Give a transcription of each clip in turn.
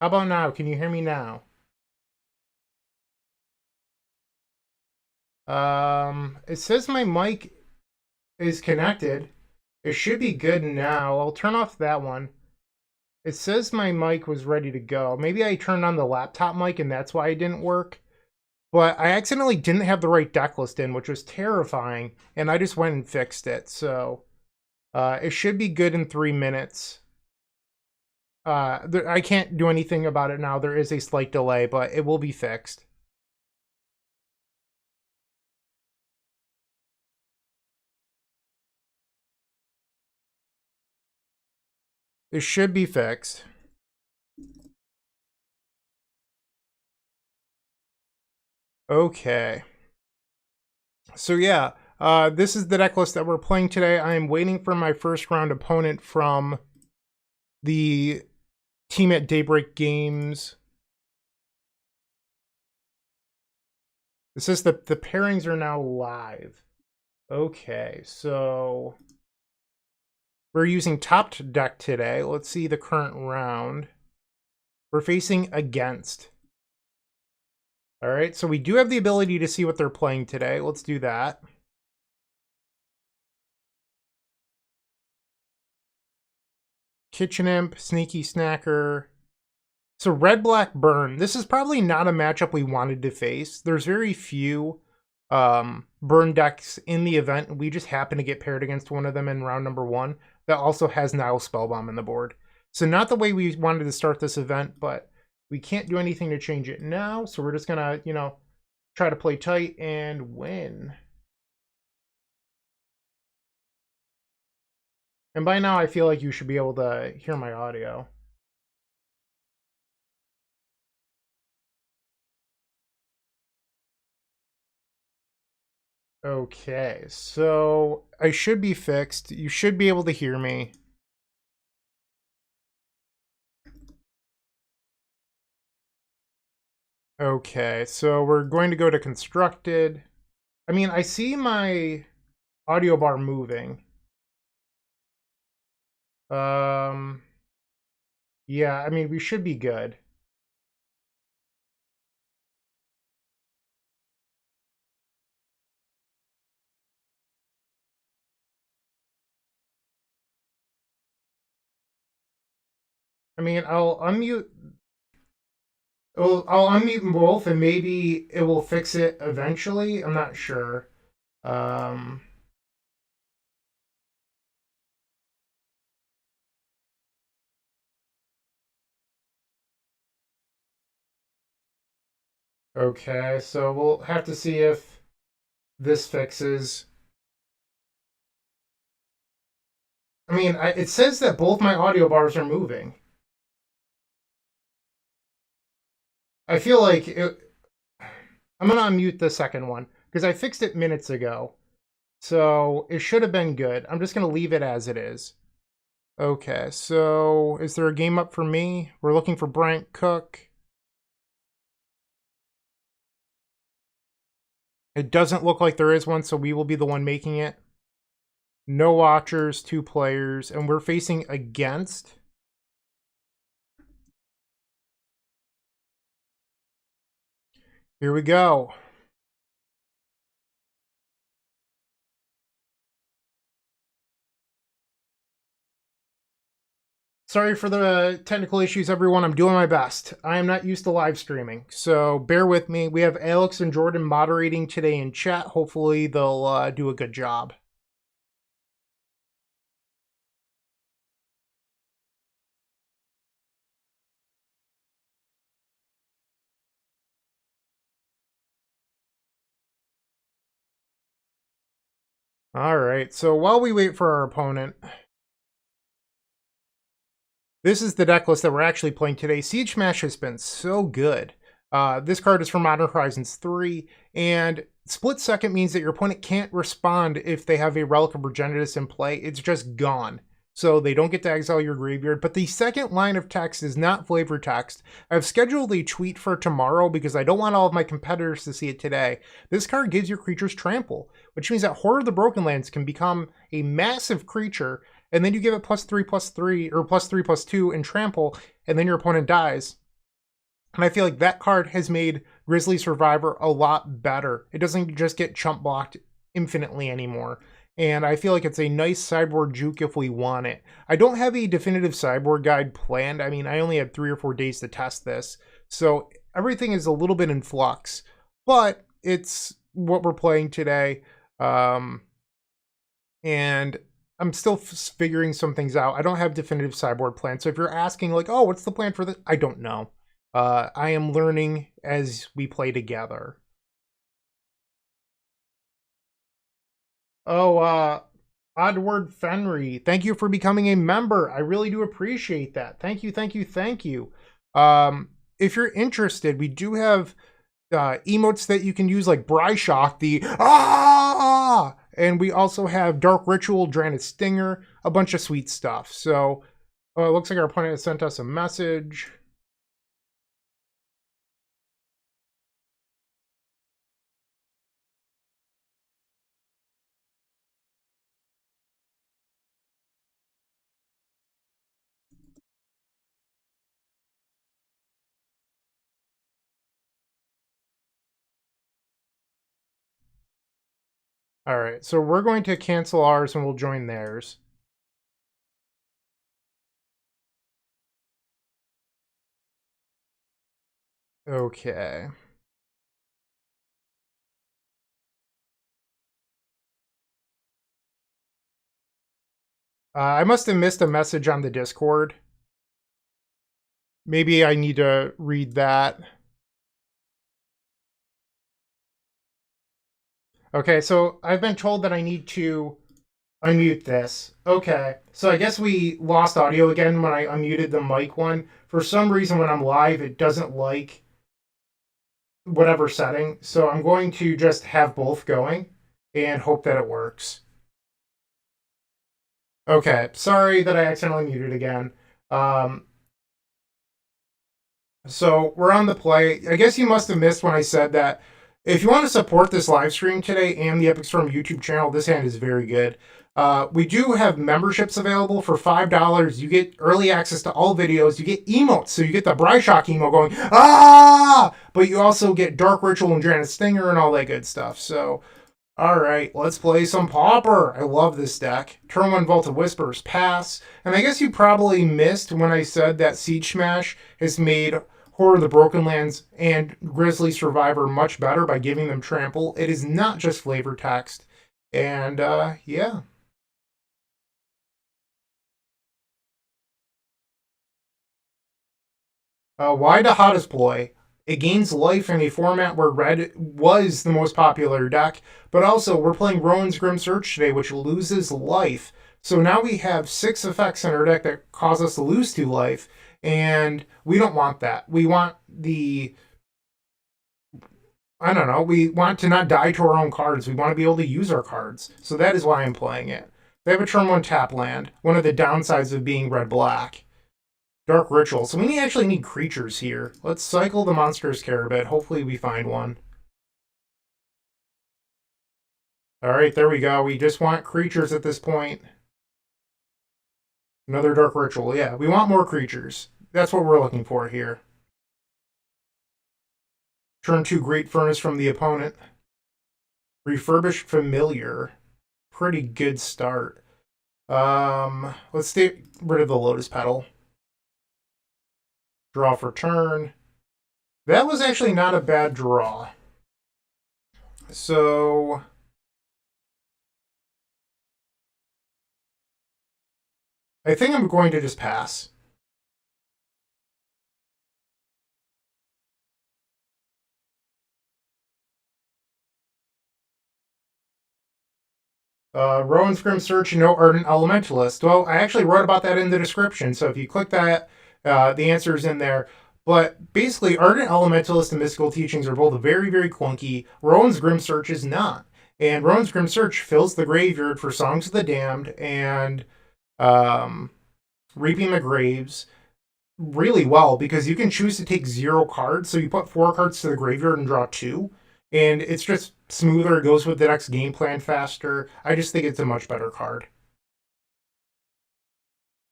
How about now? Can you hear me now? It says my mic is connected. It should be good now. I'll turn off that one. It says my mic was ready to go. Maybe I turned on the laptop mic and that's why it didn't work. But I accidentally didn't have the right deck list in, which was terrifying, and I just went and fixed it. So it should be good in 3 minutes. I can't do anything about it now. There is a slight delay, but it will be fixed. It should be fixed. Okay. So yeah, this is the deck list that we're playing today. I am waiting for my first round opponent from the team at Daybreak Games. It says that the pairings are now live. Okay, so we're using topped deck today. Let's see the current round. We're facing against. All right, so we do have the ability to see what they're playing today. Let's do that. Kitchen Imp, Sneaky Snacker. So Red-Black Burn. This is probably not a matchup we wanted to face. There's very few burn decks in the event. We just happen to get paired against one of them in round number 1 that also has Nile Spellbomb in the board. So not the way we wanted to start this event, but we can't do anything to change it now. So we're just going to, try to play tight and win. And by now I feel like you should be able to hear my audio. Okay, so I should be fixed. You should be able to hear me. Okay, so we're going to go to constructed. I mean, I see my audio bar moving. Yeah, I mean, we should be good. I mean, I'll unmute. I'll unmute both, and maybe it will fix it eventually. I'm not sure. Okay, so we'll have to see if this fixes. I mean, it says that both my audio bars are moving. I feel like I'm going to unmute the second one because I fixed it minutes ago. So it should have been good. I'm just going to leave it as it is. Okay, so is there a game up for me? We're looking for Bryant Cook. It doesn't look like there is one, so we will be the one making it. No watchers, 2 players, and we're facing against. Here we go. Sorry for the technical issues, everyone. I'm doing my best. I am not used to live streaming, so bear with me. We have Alex and Jordan moderating today in chat. Hopefully they'll do a good job. All right, so while we wait for our opponent, this is the deck list that we're actually playing today. Siege Smash has been so good. This card is from Modern Horizons 3, and Split Second means that your opponent can't respond if they have a Relic of Progenitus in play. It's just gone. So they don't get to exile your graveyard. But the second line of text is not flavor text. I've scheduled a tweet for tomorrow because I don't want all of my competitors to see it today. This card gives your creatures trample, which means that Horror of the Broken Lands can become a massive creature, and then you give it +3/+3 or +3/+2 and trample, and then your opponent dies. And I feel like that card has made Grizzly Survivor a lot better. It doesn't just get chump blocked infinitely anymore. And I feel like it's a nice sideboard juke if we want it. I don't have a definitive sideboard guide planned. I mean, I only had 3 or 4 days to test this. So everything is a little bit in flux. But it's what we're playing today. And I'm still figuring some things out. I don't have definitive sideboard plans. So if you're asking like, oh, what's the plan for this? I don't know. I am learning as we play together. Oh, Oddward Fenry, thank you for becoming a member. I really do appreciate that. Thank you, thank you, thank you. If you're interested, we do have emotes that you can use, like Bryshock, the ah, and we also have Dark Ritual, Drannith Stinger, a bunch of sweet stuff. So it looks like our opponent has sent us a message. All right, so we're going to cancel ours and we'll join theirs. Okay. I must have missed a message on the Discord. Maybe I need to read that. Okay, so I've been told that I need to unmute this. Okay, so I guess we lost audio again when I unmuted the mic one. For some reason, when I'm live, it doesn't like whatever setting. So I'm going to just have both going and hope that it works. Okay, sorry that I accidentally muted again. So we're on the play. I guess you must have missed when I said that if you want to support this live stream today and the Epic Storm YouTube channel, this hand is very good. We do have memberships available for $5. You get early access to all videos. You get emotes. So you get the Bryshock emo going, ah! But you also get Dark Ritual and Drannith Stinger and all that good stuff. So, all right, let's play some Pauper. I love this deck. Turn 1 Vault of Whispers, pass. And I guess you probably missed when I said that Siege Smash has made Horror of the Broken Lands and Grizzly Survivor much better by giving them trample. It is not just flavor text. And, yeah. Why the Hottest Ploy? It gains life in a format where red was the most popular deck, but also we're playing Rowan's Grim Search today, which loses life. So now we have 6 effects in our deck that cause us to lose 2 life, and we don't want that. We want the... I don't know, we want to not die to our own cards. We want to be able to use our cards. So that is why I'm playing it. They have a turn 1 tap land, one of the downsides of being red-black. Dark Ritual. So we actually need creatures here. Let's cycle the Monstrous Carabet. Hopefully we find one. Alright, there we go. We just want creatures at this point. Another Dark Ritual. Yeah, we want more creatures. That's what we're looking for here. Turn 2 Great Furnace from the opponent. Refurbished Familiar. Pretty good start. Let's get rid of the Lotus Petal. Draw for turn. That was actually not a bad draw. So I think I'm going to just pass. Rowan's Grim Search, no Ardent Elementalist. Well, I actually wrote about that in the description, so if you click that, the answer is in there. But basically, Ardent Elementalist and Mystical Teachings are both very, very clunky. Rowan's Grim Search is not. And Rowan's Grim Search fills the graveyard for Songs of the Damned and Reaping the Graves really well, because you can choose to take 0 cards. So you put 4 cards to the graveyard and draw 2. And it's just smoother. It goes with the next game plan faster. I just think it's a much better card.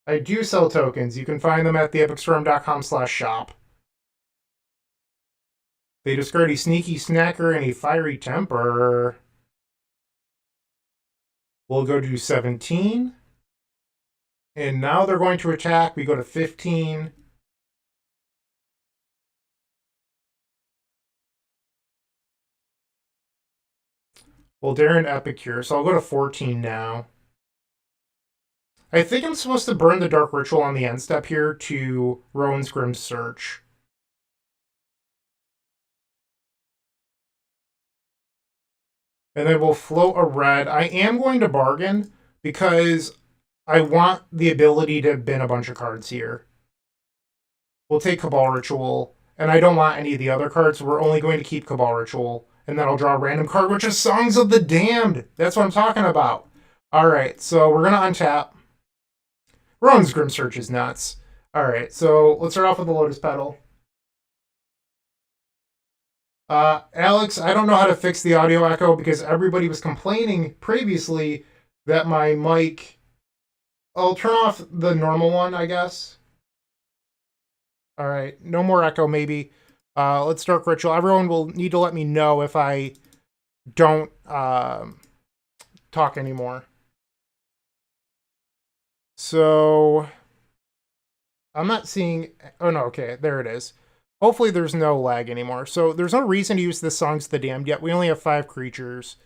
I do sell tokens. You can find them at theepicstorm.com/shop. They discard a Sneaky Snacker and a Fiery Temper. We'll go to 17. And now they're going to attack. We go to 15. Well, they're an Epicure, so I'll go to 14 now. I think I'm supposed to burn the Dark Ritual on the end step here to Rowan's Grim Search. And then we'll float a red. I am going to bargain because I want the ability to bin a bunch of cards here. We'll take Cabal Ritual, and I don't want any of the other cards. We're only going to keep Cabal Ritual, and then I'll draw a random card, which is Songs of the Damned. That's what I'm talking about. All right, so we're going to untap. Rowan's Grim Search is nuts. All right, so let's start off with the Lotus Petal. Alex, I don't know how to fix the audio echo because everybody was complaining previously that my mic... I'll turn off the normal one, I guess. All right, no more echo maybe. Let's Dark Ritual. Everyone will need to let me know if I don't talk anymore. So I'm not seeing... Oh, no, okay, there it is. Hopefully there's no lag anymore. So there's no reason to use the Songs of the Damned yet. We only have 5 creatures.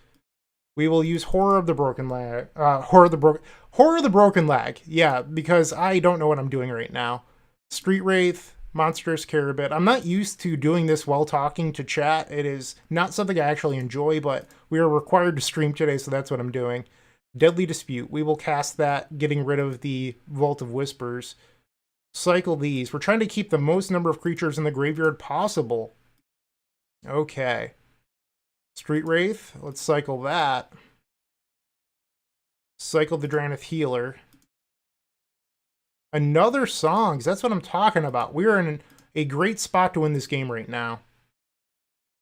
We will use Horror of the Broken Lag. Horror of the Broken Lag. Yeah, because I don't know what I'm doing right now. Street Wraith, Monstrous Carabit. I'm not used to doing this while talking to chat. It is not something I actually enjoy, but we are required to stream today, so that's what I'm doing. Deadly Dispute. We will cast that, getting rid of the Vault of Whispers. Cycle these. We're trying to keep the most number of creatures in the graveyard possible. Okay. Street Wraith. Let's cycle that. Cycle the Drannith Healer. Another Songs. That's what I'm talking about. We are in a great spot to win this game right now.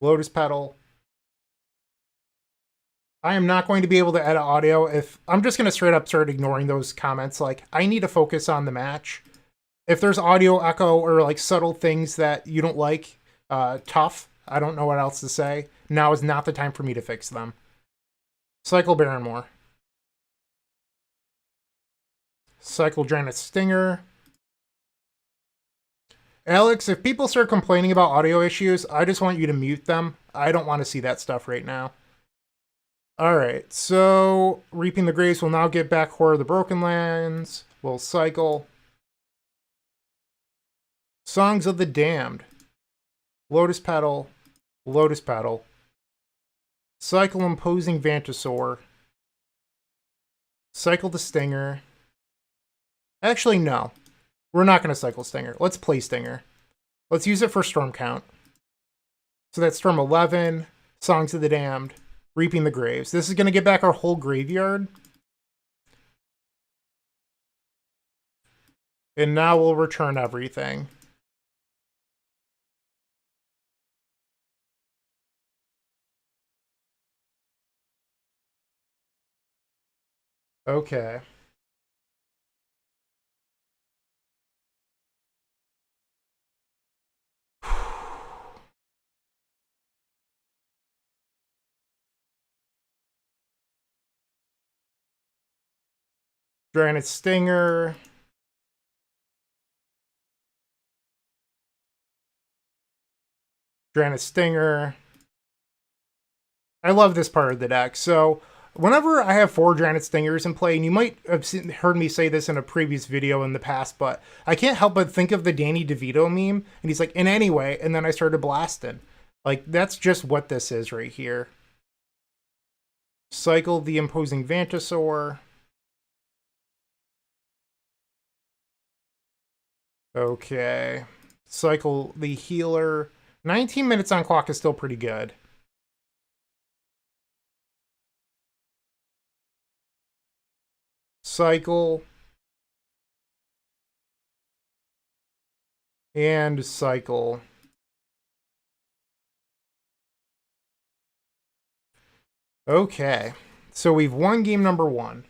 Lotus Petal. I am not going to be able to edit audio if... I'm just going to straight up start ignoring those comments. Like, I need to focus on the match. If there's audio echo or like subtle things that you don't like, tough. I don't know what else to say. Now is not the time for me to fix them. Cycle Barrenmore. Cycle Drannith Stinger. Alex, if people start complaining about audio issues, I just want you to mute them. I don't want to see that stuff right now. Alright, so Reaping the Graves will now get back Horror of the Broken Lands. We'll cycle. Songs of the Damned. Lotus Petal. Lotus Petal. Cycle Imposing Vantasaur. Cycle the Stinger. Actually, no. We're not going to cycle Stinger. Let's play Stinger. Let's use it for Storm Count. So that's Storm 11, Songs of the Damned, Reaping the Graves. This is going to get back our whole graveyard. And now we'll return everything. Okay. Drannith Stinger. Drannith Stinger. I love this part of the deck. So whenever I have 4 Drannith Stingers in play, and you might have heard me say this in a previous video in the past, but I can't help but think of the Danny DeVito meme, and he's like, in any way, and then I started blasting. Like, that's just what this is right here. Cycle the Imposing Vantasaur. Okay. Cycle the Healer. 19 minutes on clock is still pretty good. Cycle. And cycle. Okay. So we've won game number 1.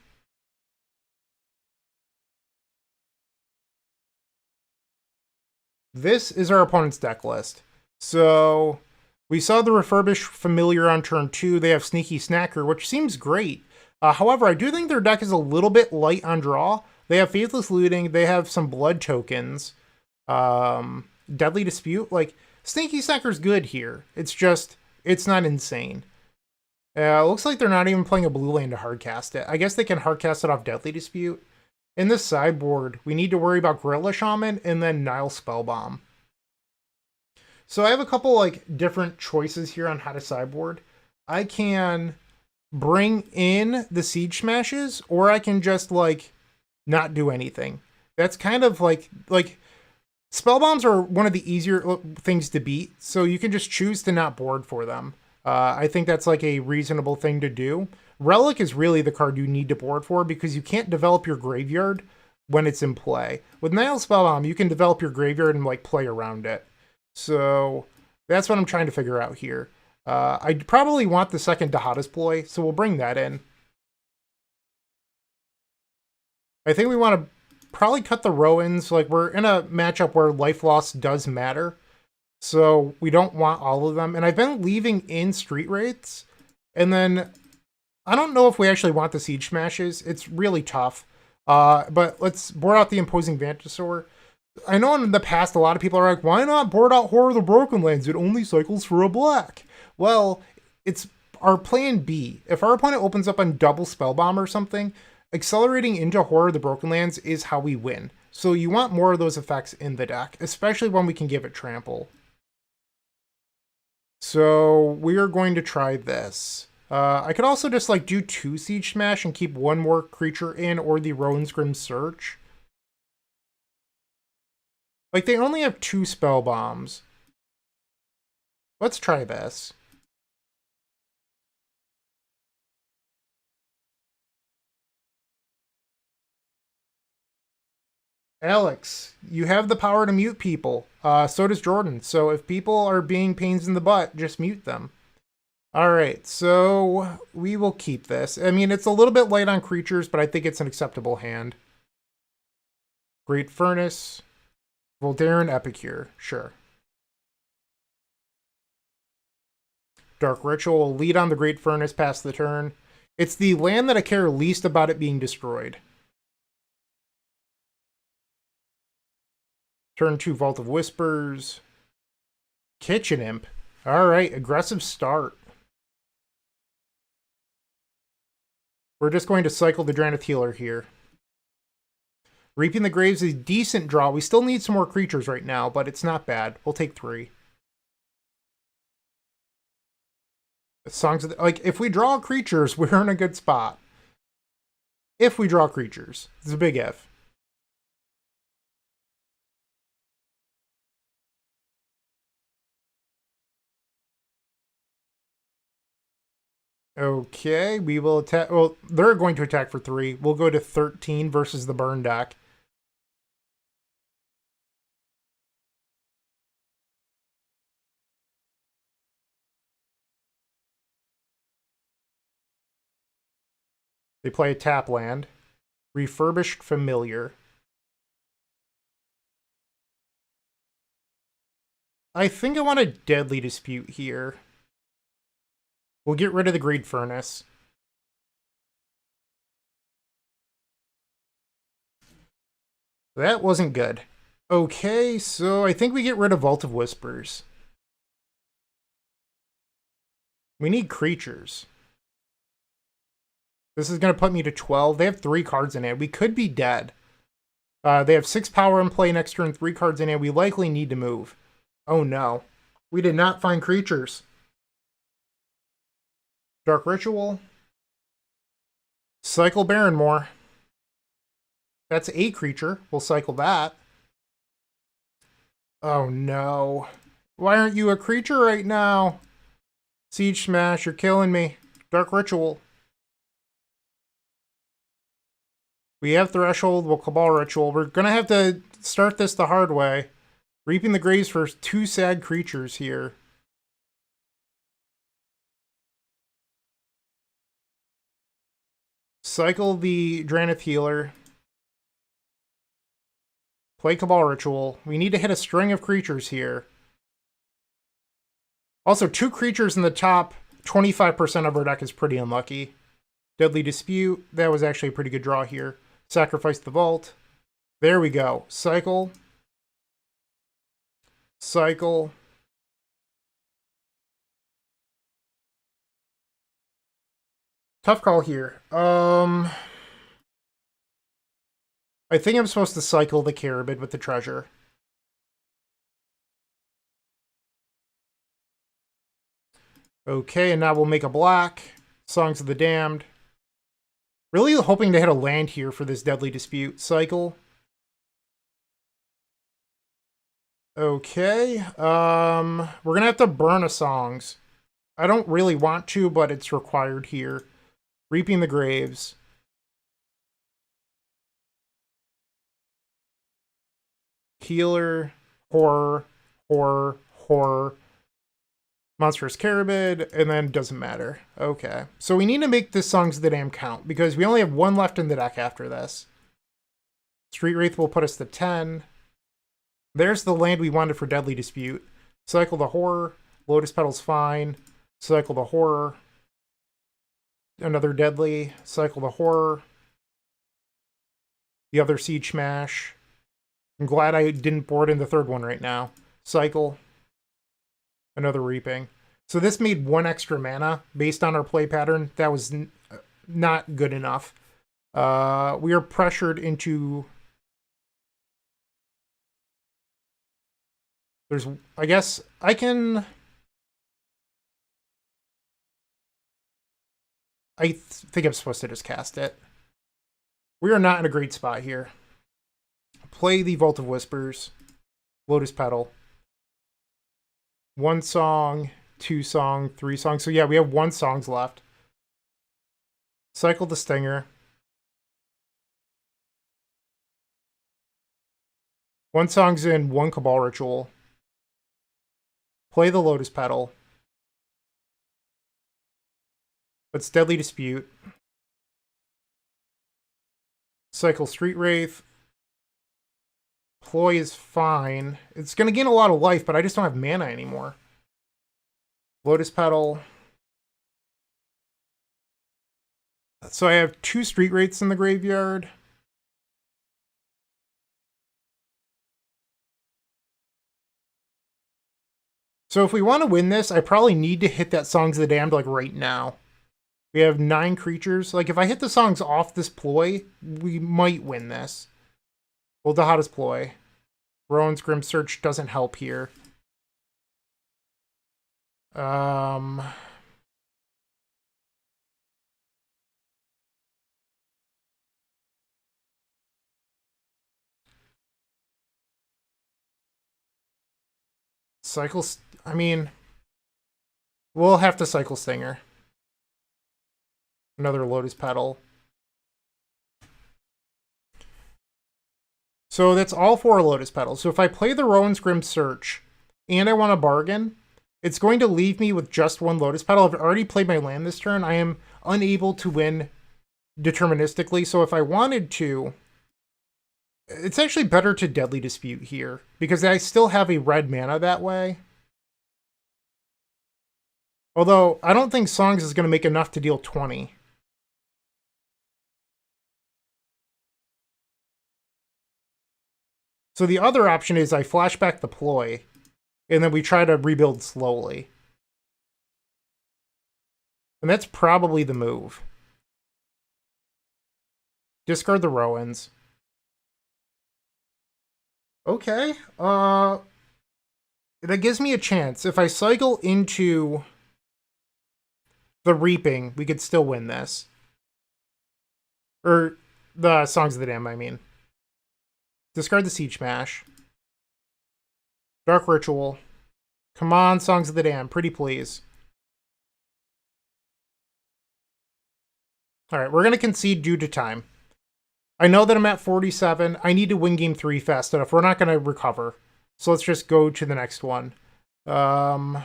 This is our opponent's deck list. So We saw the Refurbished Familiar on turn 2. They have Sneaky Snacker, which seems great. However, I do think their deck is a little bit light on draw. They have Faithless Looting. They have some blood tokens. Deadly Dispute. Like, Sneaky Snacker's good here. It's just, it's not insane. Looks like they're not even playing a blue land to hardcast it. I guess they can hardcast it off Deadly Dispute. In this sideboard, we need to worry about Gorilla Shaman and then Nile Spellbomb. So I have a couple like different choices here on how to sideboard. I can bring in the Siege Smashes, or I can just like not do anything. That's kind of like Spellbombs are one of the easier things to beat, so you can just choose to not board for them. I think that's like a reasonable thing to do. Relic is really the card you need to board for because you can't develop your graveyard when it's in play. With Nile Spellbomb, you can develop your graveyard and like play around it. So that's what I'm trying to figure out here. I probably want the second Dahada's Ploy, so we'll bring that in. I think we want to probably cut the Rowans. Like, we're in a matchup where life loss does matter, so we don't want all of them. And I've been leaving in Street Wraiths, and then I don't know if we actually want the Siege Smashes. It's really tough. But let's board out the Imposing Vantasaur. I know in the past a lot of people are like, why not board out Horror of the Broken Lands? It only cycles for a black. Well, it's our plan B. If our opponent opens up on double Spellbomb or something, accelerating into Horror of the Broken Lands is how we win. So you want more of those effects in the deck, especially when we can give it trample. So we are going to try this. I could also just like do 2 Siege Smash and keep one more creature in, or the Rowan's Grim Search. Like, they only have 2 spell bombs. Let's try this. Alex, you have the power to mute people. So does Jordan. So if people are being pains in the butt, just mute them. Alright, so we will keep this. I mean, it's a little bit light on creatures, but I think it's an acceptable hand. Great Furnace. Voldaren Epicure, sure. Dark Ritual will lead on the Great Furnace past the turn. It's the land that I care least about it being destroyed. Turn 2, Vault of Whispers. Kitchen Imp. Alright, aggressive start. We're just going to cycle the Drannith Healer here. Reaping the Graves is a decent draw. We still need some more creatures right now, but it's not bad. We'll take 3. Songs of the, like, if we draw creatures, we're in a good spot. If we draw creatures. It's a big if. Okay, we will attack. Well, they're going to attack for 3. We'll go to 13 versus the burn deck. They play a tap land. Refurbished Familiar. I think I want a Deadly Dispute here. We'll get rid of the Great Furnace. That wasn't good. Okay, so I think we get rid of Vault of Whispers. We need creatures. This is going to put me to 12. They have 3 cards in it. We could be dead. They have 6 power in play next turn, 3 cards in it. We likely need to move. Oh no. We did not find creatures. Dark Ritual. Cycle Barrenmore. That's a creature. We'll cycle that. Oh no. Why aren't you a creature right now? Siege Smash, you're killing me. Dark Ritual. We have Threshold, we'll Cabal Ritual. We're gonna have to start this the hard way. Reaping the Graves for 2 sad creatures here. Cycle the Drannith Healer. Play Cabal Ritual. We need to hit a string of creatures here. Also, 2 creatures in the top 25% of our deck is pretty unlucky. Deadly Dispute, that was actually a pretty good draw here. Sacrifice the Vault. There we go. Cycle. Cycle. Tough call here. I think I'm supposed to cycle the Carabid with the treasure. Okay, and now we'll make a black. Songs of the Damned. Really hoping to hit a land here for this Deadly Dispute. Cycle. Okay. We're gonna have to burn a songs. I don't really want to, but it's required here. Reaping the Graves. Healer. Horror. Horror. Horror. Monstrous Carabid, and then doesn't matter. Okay. So we need to make this Songs of the Damned count, because we only have 1 left in the deck after this. Street Wraith will put us to 10. There's the land we wanted for Deadly Dispute. Cycle the Horror. Lotus Petal's fine. Cycle the Horror. Another Deadly. Cycle the Horror. The other Siege Smash. I'm glad I didn't board in the third one right now. Cycle. Another Reaping. So this made 1 extra mana based on our play pattern. That was not good enough. We are pressured into... There's... I guess I can... I think I'm supposed to just cast it. We are not in a great spot here. Play the Vault of Whispers. Lotus Petal. 1 song, 2 song, 3 songs. So yeah, we have 1 songs left. Cycle the Stinger. 1 song's in, 1 Cabal Ritual. Play the Lotus Petal. It's Deadly Dispute. Cycle Street Wraith. Ploy is fine. It's going to gain a lot of life, but I just don't have mana anymore. Lotus Petal. So I have 2 Street Wraiths in the graveyard. So if we want to win this, I probably need to hit that Songs of the Damned like right now. We have 9 creatures. Like if I hit the songs off this ploy, we might win this. Well, the hottest ploy. Rowan's Grim Search doesn't help here. Cycle... I mean... We'll have to cycle Stinger. Another Lotus Petal. So that's all 4 Lotus Petals. So if I play the Rowan's Grim Search and I want to bargain, it's going to leave me with just 1 Lotus Petal. I've already played my land this turn. I am unable to win deterministically. So if I wanted to, it's actually better to Deadly Dispute here because I still have a red mana that way. Although I don't think Songs is going to make enough to deal 20. So the other option is I flashback the ploy, and then we try to rebuild slowly. And that's probably the move. Discard the Rowans. Okay. That gives me a chance. If I cycle into the Reaping, we could still win this. Or the Songs of the Damned, I mean. Discard the Siege Smash. Dark Ritual. Come on, Songs of the Damned. Pretty please. Alright, we're going to concede due to time. I know that I'm at 47. I need to win game 3 fast enough. We're not going to recover. So let's just go to the next one. The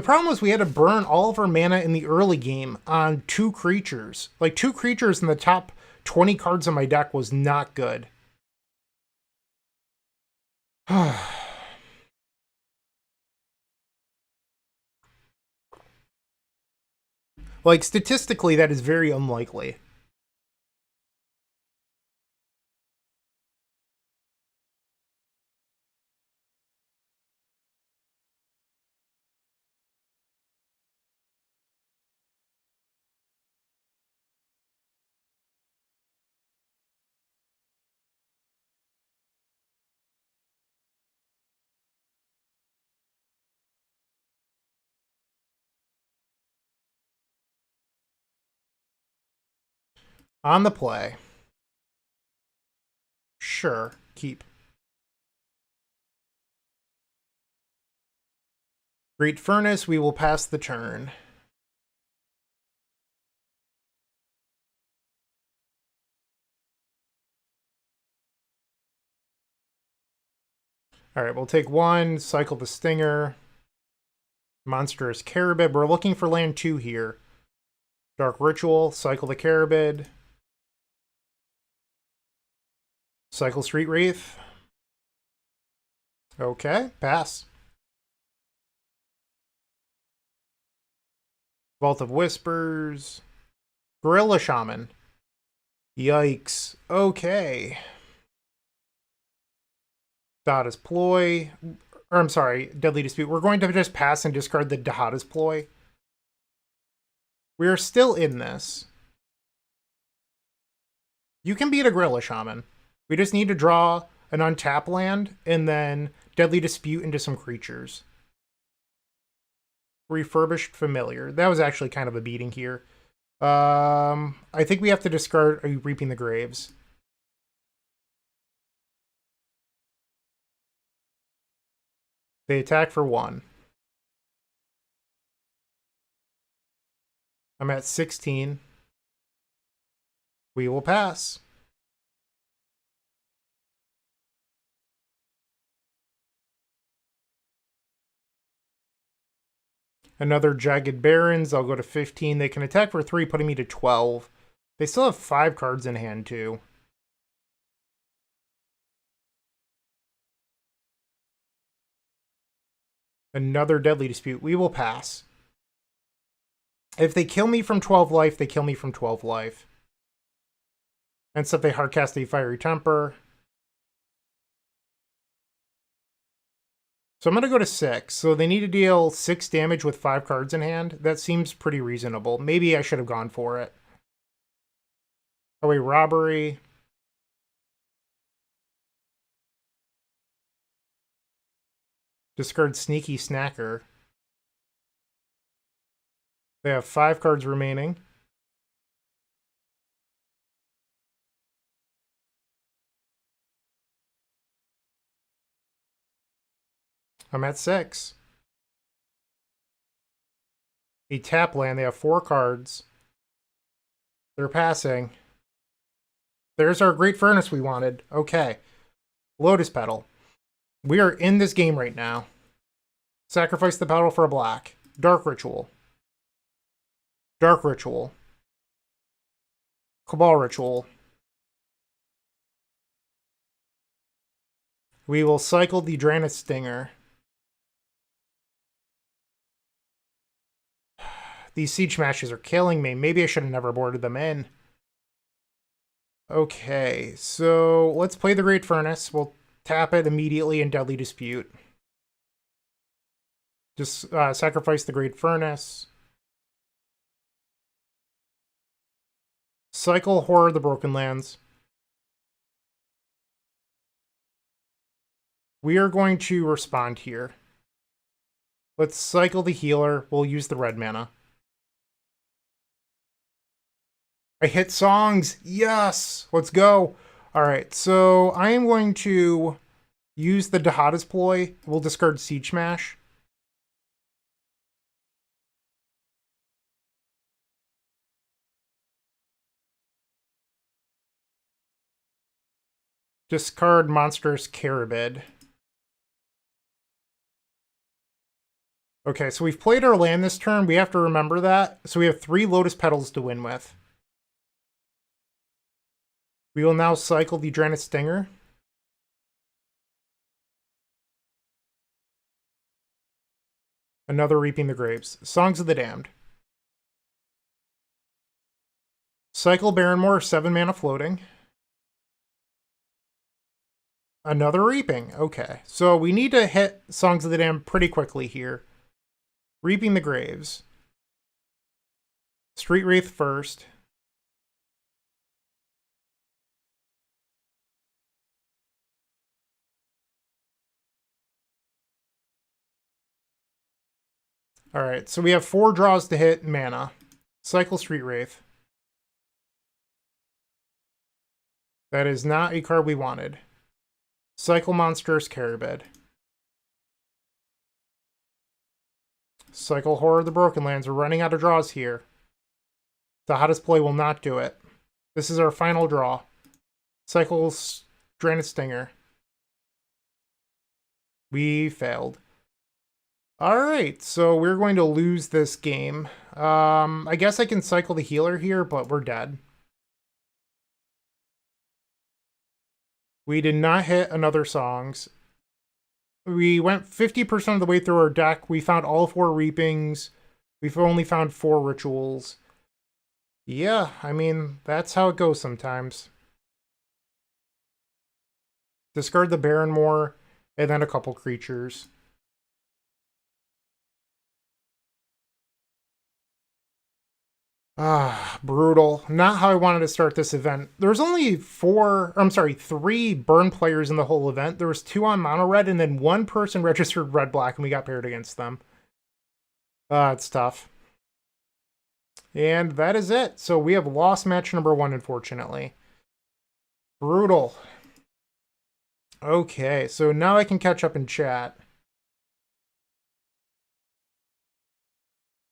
problem was we had to burn all of our mana in the early game on 2 creatures. Like, 2 creatures in the top 20 cards on my deck was not good. Like, statistically, that is very unlikely. On the play. Sure, keep. Great Furnace, we will pass the turn. All right, we'll take one, cycle the Stinger. Monstrous Carabid. We're looking for land 2 here. Dark Ritual, cycle the Carabid. Cycle Street Wraith. Okay, pass. Vault of Whispers. Gorilla Shaman. Yikes. Okay. Dada's Ploy. Or I'm sorry, Deadly Dispute. We're going to just pass and discard the Dada's Ploy. We are still in this. You can beat a Gorilla Shaman. We just need to draw an untap land and then Deadly Dispute into some creatures. Refurbished Familiar. That was actually kind of a beating here. I think we have to discard Reaping the Graves. They attack for 1. I'm at 16. We will pass. Another Jagged Barrens. I'll go to 15. They can attack for 3, putting me to 12. They still have 5 cards in hand, too. Another Deadly Dispute. We will pass. If they kill me from 12 life, they kill me from 12 life. And so if they hardcast a Fiery Temper. So I'm going to go to 6. So they need to deal 6 damage with 5 cards in hand. That seems pretty reasonable. Maybe I should have gone for it. Oh wait, Robbery. Discard Sneaky Snacker. They have 5 cards remaining. I'm at 6. A tap land. They have 4 cards. They're passing. There's our Great Furnace we wanted. Okay. Lotus Petal. We are in this game right now. Sacrifice the petal for a black. Dark Ritual. Dark Ritual. Cabal Ritual. We will cycle the Drannith Stinger. These Siege Smashes are killing me. Maybe I should have never boarded them in. Okay, so let's play the Great Furnace. We'll tap it immediately in Deadly Dispute. Just sacrifice the Great Furnace. Cycle Horror of the Broken Lands. We are going to respond here. Let's cycle the Healer. We'll use the red mana. I hit songs. Yes. Let's go. All right. So I am going to use the Dahada's Ploy. We'll discard Siege Smash. Discard Monstrous Carabid. Okay, so we've played our land this turn. We have to remember that. So we have 3 Lotus Petals to win with. We will now cycle the Drannith Stinger. Another Reaping the Graves. Songs of the Damned. Cycle Barrenmoor, 7 mana floating. Another Reaping. Okay, so we need to hit Songs of the Damned pretty quickly here. Reaping the Graves. Street Wraith first. Alright, so we have 4 draws to hit mana. Cycle Street Wraith. That is not a card we wanted. Cycle Monstrous Caribid. Cycle Horror of the Broken Lands. We're running out of draws here. The hottest play will not do it. This is our final draw. Cycles Drannith Stinger. We failed. Alright, so we're going to lose this game. I guess I can cycle the healer here, but we're dead. We did not hit another songs. We went 50% of the way through our deck. We found all 4 Reapings. We've only found 4 Rituals. Yeah, I mean, that's how it goes sometimes. Discard the Barrenmoor, and then a couple creatures. Ah, brutal. Not how I wanted to start this event. There was only 3 burn players in the whole event. There was 2 on mono red, and then 1 person registered red-black, and we got paired against them. It's tough. And that is it. So we have lost match number 1, unfortunately. Brutal. Okay, so now I can catch up in chat.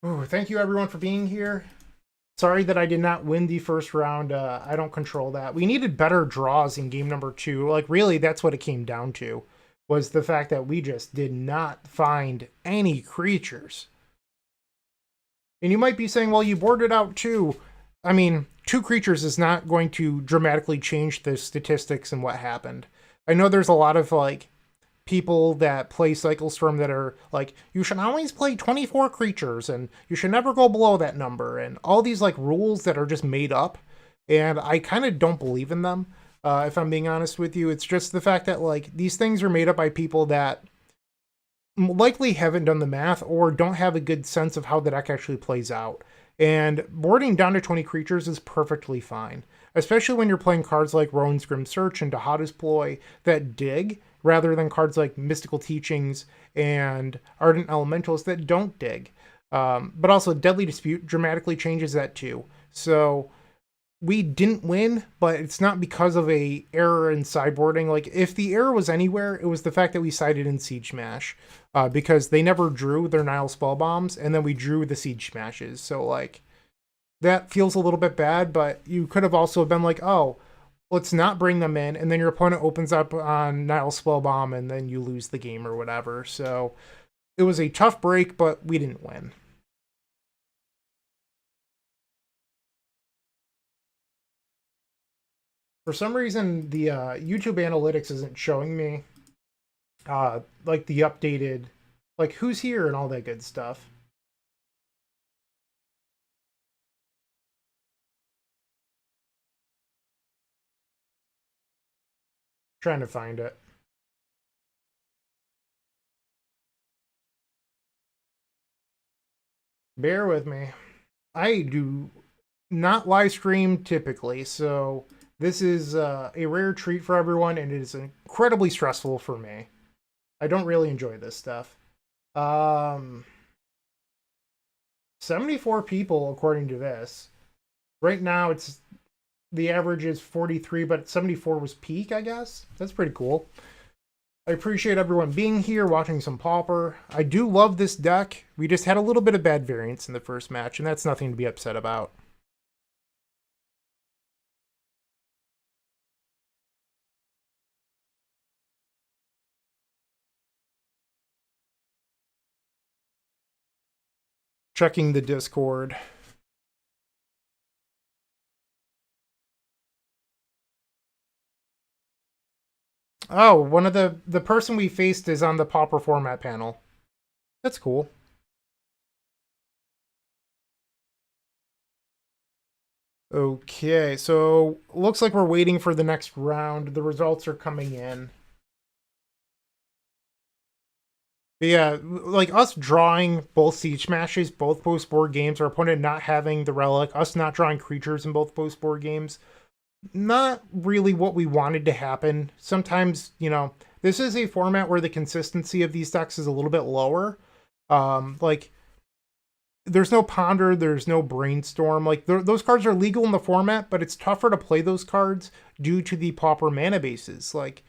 Ooh, thank you everyone for being here. Sorry that I did not win the first round. I don't control that. We needed better draws in game number 2. Like, really, that's what it came down to, was the fact that we just did not find any creatures. And you might be saying, well, you boarded out 2. I mean, 2 creatures is not going to dramatically change the statistics and what happened. I know there's a lot of, like, people that play Cycle Storm that are like, you should always play 24 creatures and you should never go below that number, and all these like rules that are just made up, and I kind of don't believe in them, if I'm being honest with you. It's just the fact that like these things are made up by people that likely haven't done the math or don't have a good sense of how the deck actually plays out. And boarding down to 20 creatures is perfectly fine, especially when you're playing cards like Rowan's Grim Search and Dahada's Ploy that dig, rather than cards like Mystical Teachings and Ardent Elementalist that don't dig. But also Deadly Dispute dramatically changes that too. So we didn't win, but it's not because of a error in sideboarding. Like, if the error was anywhere, it was the fact that we sided in Siege Smash, because they never drew their Nile Spell Bombs, and then we drew the Siege Smashes. So, like, that feels a little bit bad, but you could have also been like, oh, let's not bring them in, and then your opponent opens up on Nile Spellbomb, and then you lose the game or whatever. So it was a tough break, but we didn't win. For some reason, the YouTube analytics isn't showing me like the updated, like who's here and all that good stuff. Trying to find it. Bear with me. I do not live stream typically, so this is a rare treat for everyone, and it is incredibly stressful for me. I don't really enjoy this stuff. 74 people according to this. Right now it's the average is 43, but 74 was peak, I guess. That's pretty cool. I appreciate everyone being here, watching some Pauper. I do love this deck. We just had a little bit of bad variance in the first match, and that's nothing to be upset about. Checking the Discord. Oh, one of the person we faced is on the Pauper format panel. That's cool. Okay, so looks like we're waiting for the next round. The results are coming in. But yeah, like us drawing both Siege Smashes, both post-board games, our opponent not having the Relic, us not drawing creatures in both post-board games, not really what we wanted to happen. Sometimes, this is a format where the consistency of these decks is a little bit lower. Like, there's no Ponder, there's no Brainstorm. Like, those cards are legal in the format, but it's tougher to play those cards due to the Pauper mana bases. Like,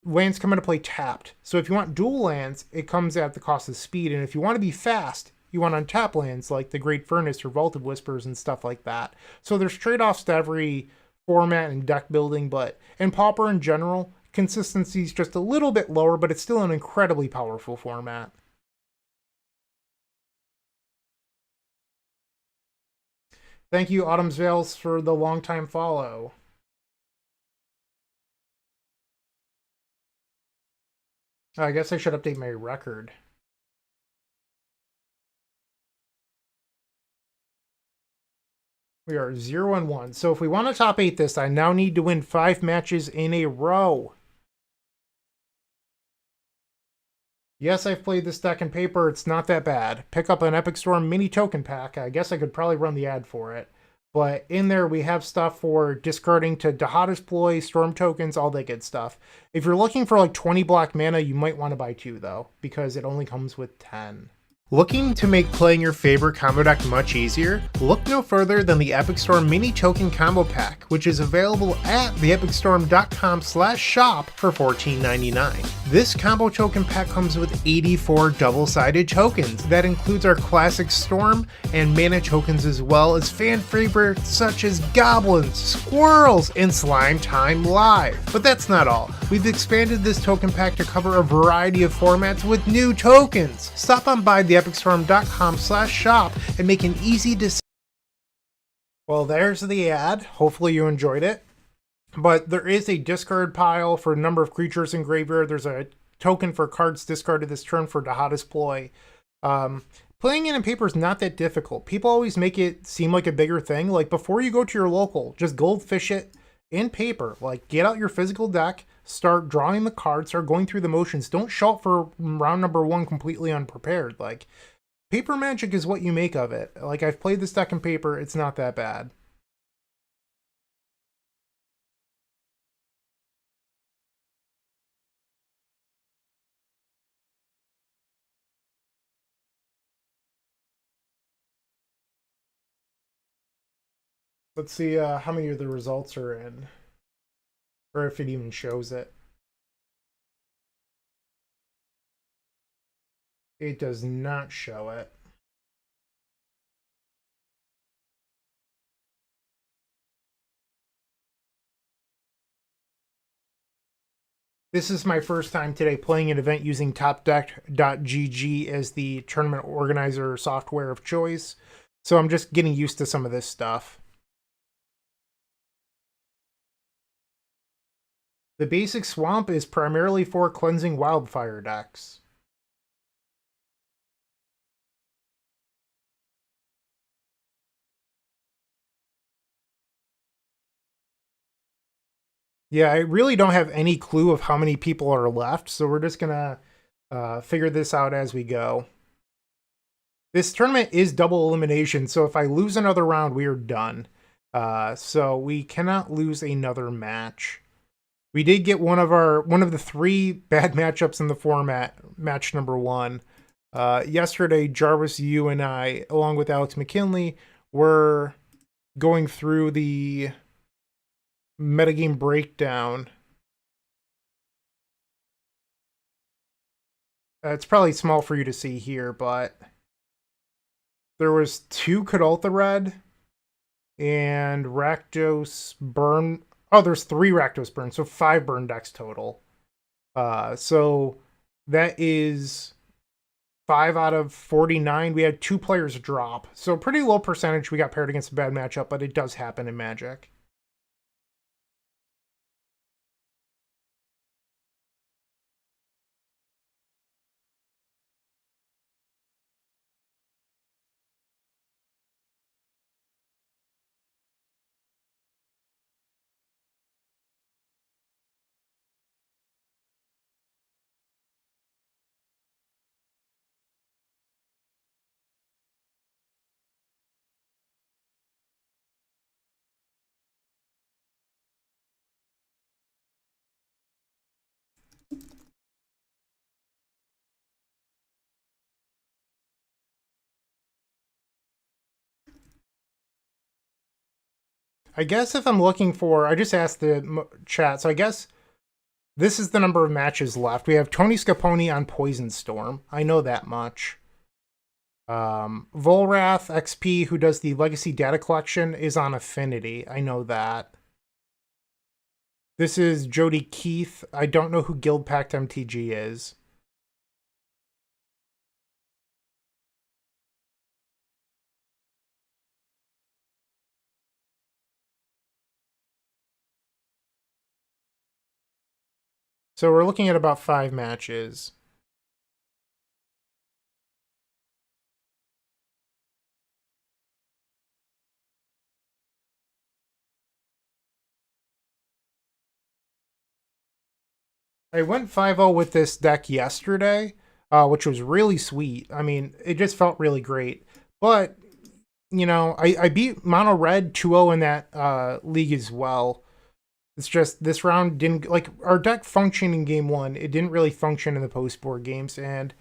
lands come into play tapped. So if you want dual lands, it comes at the cost of speed. And if you want to be fast, you want to untap lands like the Great Furnace or Vaulted Whispers and stuff like that. So there's trade-offs to every format and deck building, but in Pauper in general, consistency is just a little bit lower, but it's still an incredibly powerful format. Thank you, Autumn's Veils, for the long time follow. I guess I should update my record. We are 0-1. So if we want to top 8 this, I now need to win 5 matches in a row. Yes, I've played this deck in paper. It's not that bad. Pick up an Epic Storm mini token pack. I guess I could probably run the ad for it. But in there, we have stuff for discarding to Dahada's Ploy, Storm tokens, all that good stuff. If you're looking for like 20 black mana, you might want to buy 2, though, because it only comes with 10. Looking to make playing your favorite combo deck much easier? Look no further than the Epic Storm Mini Token Combo Pack, which is available at theepicstorm.com/shop for $14.99. This combo token pack comes with 84 double-sided tokens. That includes our classic Storm and mana tokens, as well as fan favorites such as Goblins, Squirrels, and Slime Time Live. But that's not all. We've expanded this token pack to cover a variety of formats with new tokens. Stop on by theepicstorm.com/shop and make an easy decision. Well, there's the ad. Hopefully you enjoyed it. But there is a discard pile for a number of creatures in graveyard. There's a token for cards discarded this turn for Dahada's Ploy. Playing it in paper is not that difficult. People always make it seem like a bigger thing. Like, before you go to your local, just goldfish it in paper. Like, get out your physical deck, start drawing the cards, start going through the motions. Don't show up for round number 1 completely unprepared. Like, paper magic is what you make of it. Like, I've played this deck in paper. It's not that bad. Let's see how many of the results are in, or if it even shows it. It does not show it. This is my first time today playing an event using TopDeck.gg as the tournament organizer software of choice, so I'm just getting used to some of this stuff. The basic swamp is primarily for cleansing wildfire decks. Yeah, I really don't have any clue of how many people are left, so we're just gonna figure this out as we go. This tournament is double elimination, so if I lose another round, we are done. So we cannot lose another match. We did get one of the 3 bad matchups in the format, match number 1. Yesterday, Jarvis, you, and I, along with Alex McKinley, were going through the metagame breakdown. It's probably small for you to see here, but there was 2 Kadoltha Red and Rakdos Burn. Oh, there's 3 Rakdos Burn, so 5 burn decks total. So that is 5 out of 49. We had 2 players drop, so pretty low percentage we got paired against a bad matchup, but it does happen in Magic. I guess if I'm looking for, I just asked the chat, so I guess this is the number of matches left. We have Tony Scaponi on Poison Storm. I know that much. Volrath XP, who does the Legacy Data Collection, is on Affinity. I know that. This is Jody Keith. I don't know who Guild Pact MTG is. So we're looking at about 5 matches. I went 5-0 with this deck yesterday, which was really sweet. I mean, it just felt really great. But, you know, I beat Mono Red 2-0 in that league as well. It's just this round didn't, like, our deck functioned in game 1. It didn't really function in the post-board games, and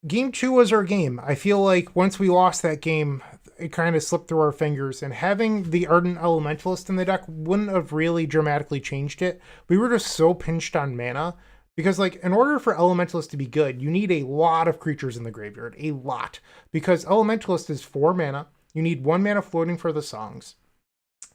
game 2 was our game. I feel like once we lost that game, it kind of slipped through our fingers, and having the Ardent Elementalist in the deck wouldn't have really dramatically changed it. We were just so pinched on mana, because, like, in order for Elementalist to be good, you need a lot of creatures in the graveyard. A lot. Because Elementalist is 4 mana. You need 1 mana floating for the songs.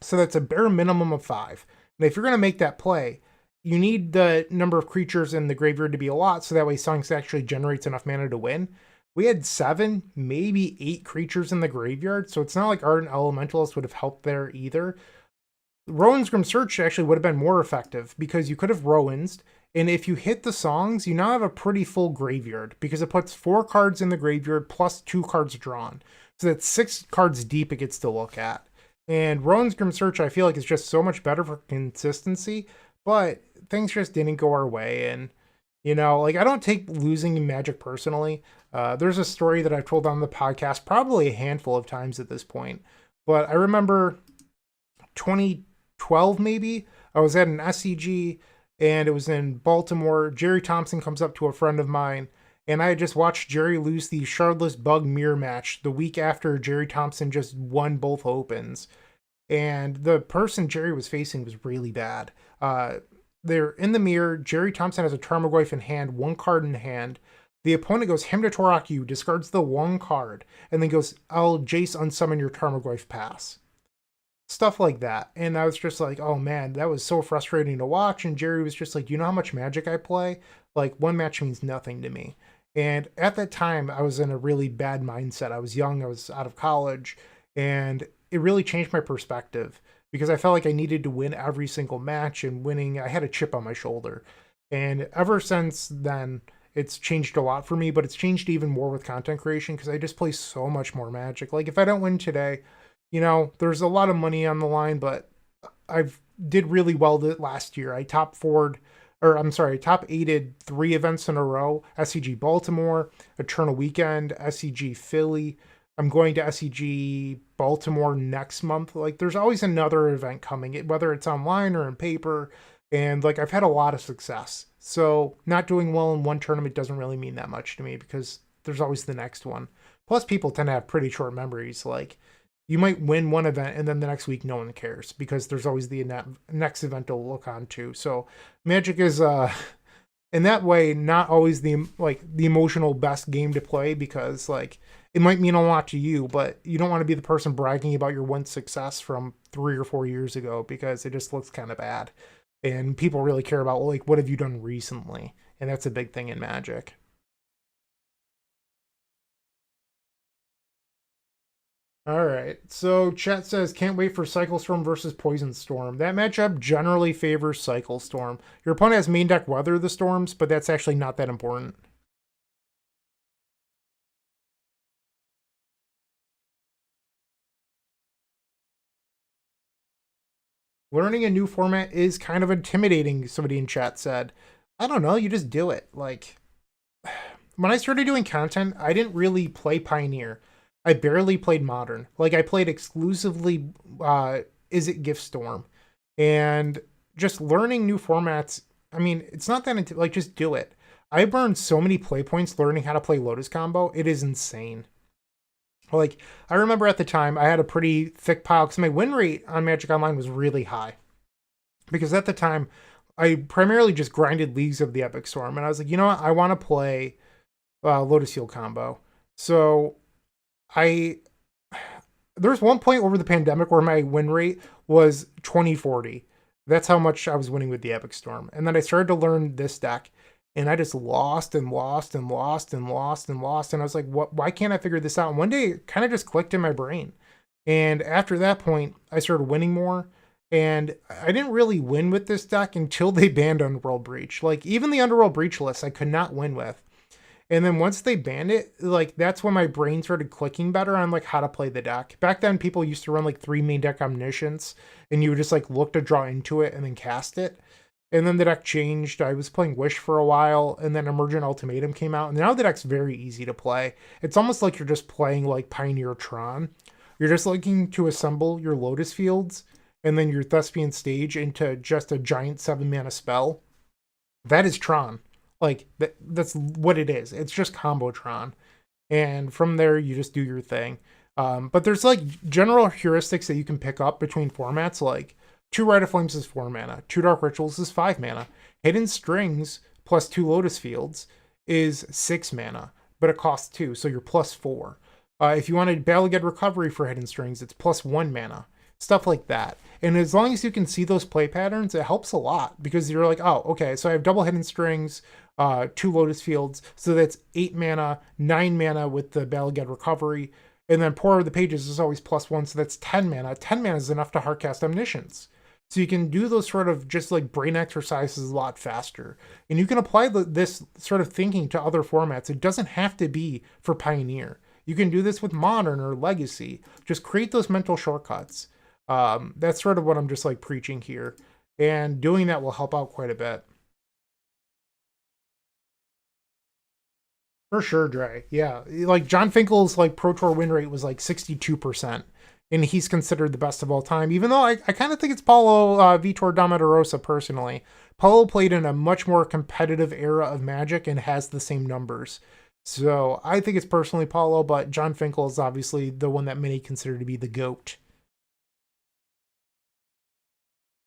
So that's a bare minimum of 5. And if you're going to make that play, you need the number of creatures in the graveyard to be a lot, so that way songs actually generates enough mana to win. We had 7, maybe 8 creatures in the graveyard, so it's not like Ardent Elementalist would have helped there either. Rowan's Grim Search actually would have been more effective, because you could have Rowan's, and if you hit the songs, you now have a pretty full graveyard, because it puts 4 cards in the graveyard plus 2 cards drawn. So that's 6 cards deep it gets to look at. And Rowan's Grim Search, I feel like, is just so much better for consistency, but things just didn't go our way. And, you know, like, I don't take losing in Magic personally. There's a story that I've told on the podcast probably a handful of times at this point. But I remember 2012, maybe, I was at an SCG, and it was in Baltimore. Jerry Thompson comes up to a friend of mine, and I had just watched Jerry lose the Shardless Bug mirror match the week after Jerry Thompson just won both opens. And the person Jerry was facing was really bad. They're in the mirror. Jerry Thompson has a Tarmogoyf in hand, 1 card in hand. The opponent goes Hymn to Torak you, discards the 1 card, and then goes, I'll Jace unsummon your Tarmogoyf pass. Stuff like that. And I was just like, oh man, that was so frustrating to watch. And Jerry was just like, you know how much Magic I play? Like, 1 match means nothing to me. And at that time, I was in a really bad mindset. I was young, I was out of college, and it really changed my perspective, because I felt like I needed to win every single match, and winning, I had a chip on my shoulder. And ever since then, it's changed a lot for me, but it's changed even more with content creation, because I just play so much more Magic. Like, if I don't win today, you know, there's a lot of money on the line, but I've did really well last year. I top 8'd 3 events in a row: SCG Baltimore, Eternal Weekend, SCG Philly. I'm going to SCG Baltimore next month. Like, there's always another event coming, whether it's online or in paper. And, like, I've had a lot of success. So not doing well in one tournament doesn't really mean that much to me, because there's always the next one. Plus, people tend to have pretty short memories. Like, you might win one event and then the next week no one cares, because there's always the next event to look on to. So Magic is in that way not always the emotional best game to play, because, like, it might mean a lot to you, but you don't want to be the person bragging about your one success from 3 or 4 years ago, because it just looks kind of bad. And people really care about, like, what have you done recently? And that's a big thing in Magic. All right, so chat says, can't wait for Cycle Storm versus Poison Storm. That matchup generally favors Cycle Storm. Your opponent has main deck Weather the Storms, but that's actually not that important. Learning a new format is kind of intimidating, somebody in chat said. I don't know, you just do it. Like, when I started doing content, I didn't really play Pioneer. I barely played Modern. Like, I played exclusively Is It Gift Storm. And just learning new formats, I mean, it's not that, like, just do it. I burned so many play points learning how to play Lotus Combo. It is insane. Like, I remember at the time I had a pretty thick pile because my win rate on Magic Online was really high. Because at the time, I primarily just grinded Leagues of the Epic Storm. And I was like, you know what? I want to play Lotus Field combo. So I there's one point over the pandemic where my win rate was 2040. That's how much I was winning with the Epic Storm. And then I started to learn this deck, and I just lost and lost and lost and lost and lost. And I was like, what? Why can't I figure this out? And one day it kind of just clicked in my brain. And after that point, I started winning more. And I didn't really win with this deck until they banned Underworld Breach. Like, even the Underworld Breach list, I could not win with. And then once they banned it, like, that's when my brain started clicking better on like how to play the deck. Back then, people used to run like 3 main deck Omniscience, and you would just like look to draw into it and then cast it. And then the deck changed. I was playing Wish for a while, and then Emergent Ultimatum came out. And now the deck's very easy to play. It's almost like you're just playing like Pioneer Tron. You're just looking to assemble your Lotus Fields and then your Thespian Stage into just a giant 7-mana spell. That is Tron. Like, that's what it is. It's just Combotron. And from there, you just do your thing. But there's, like, general heuristics that you can pick up between formats. Like, 2 Rite of Flames is 4 mana. 2 Dark Rituals is 5 mana. Hidden Strings plus 2 Lotus Fields is 6 mana. But it costs 2, so you're plus 4. If you wanted Balagad Recovery for Hidden Strings, it's plus 1 mana. Stuff like that. And as long as you can see those play patterns, it helps a lot. Because you're like, oh, okay, so I have double Hidden Strings, 2 Lotus Fields, so that's 8 mana, 9 mana with the Balagad Recovery, and then Pour Over the Pages is always plus 1, so that's 10 mana. 10 mana is enough to hardcast Omniscience. So you can do those sort of just like brain exercises a lot faster. And you can apply this sort of thinking to other formats. It doesn't have to be for Pioneer. You can do this with Modern or Legacy. Just create those mental shortcuts. That's sort of what I'm just like preaching here. And doing that will help out quite a bit. For sure, Dre. Yeah. Like John Finkel's like Pro Tour win rate was like 62%. And he's considered the best of all time, even though I kind of think it's Paulo Vitor Damatorosa personally. Paulo played in a much more competitive era of Magic and has the same numbers. So I think it's personally Paulo, but John Finkel is obviously the one that many consider to be the GOAT.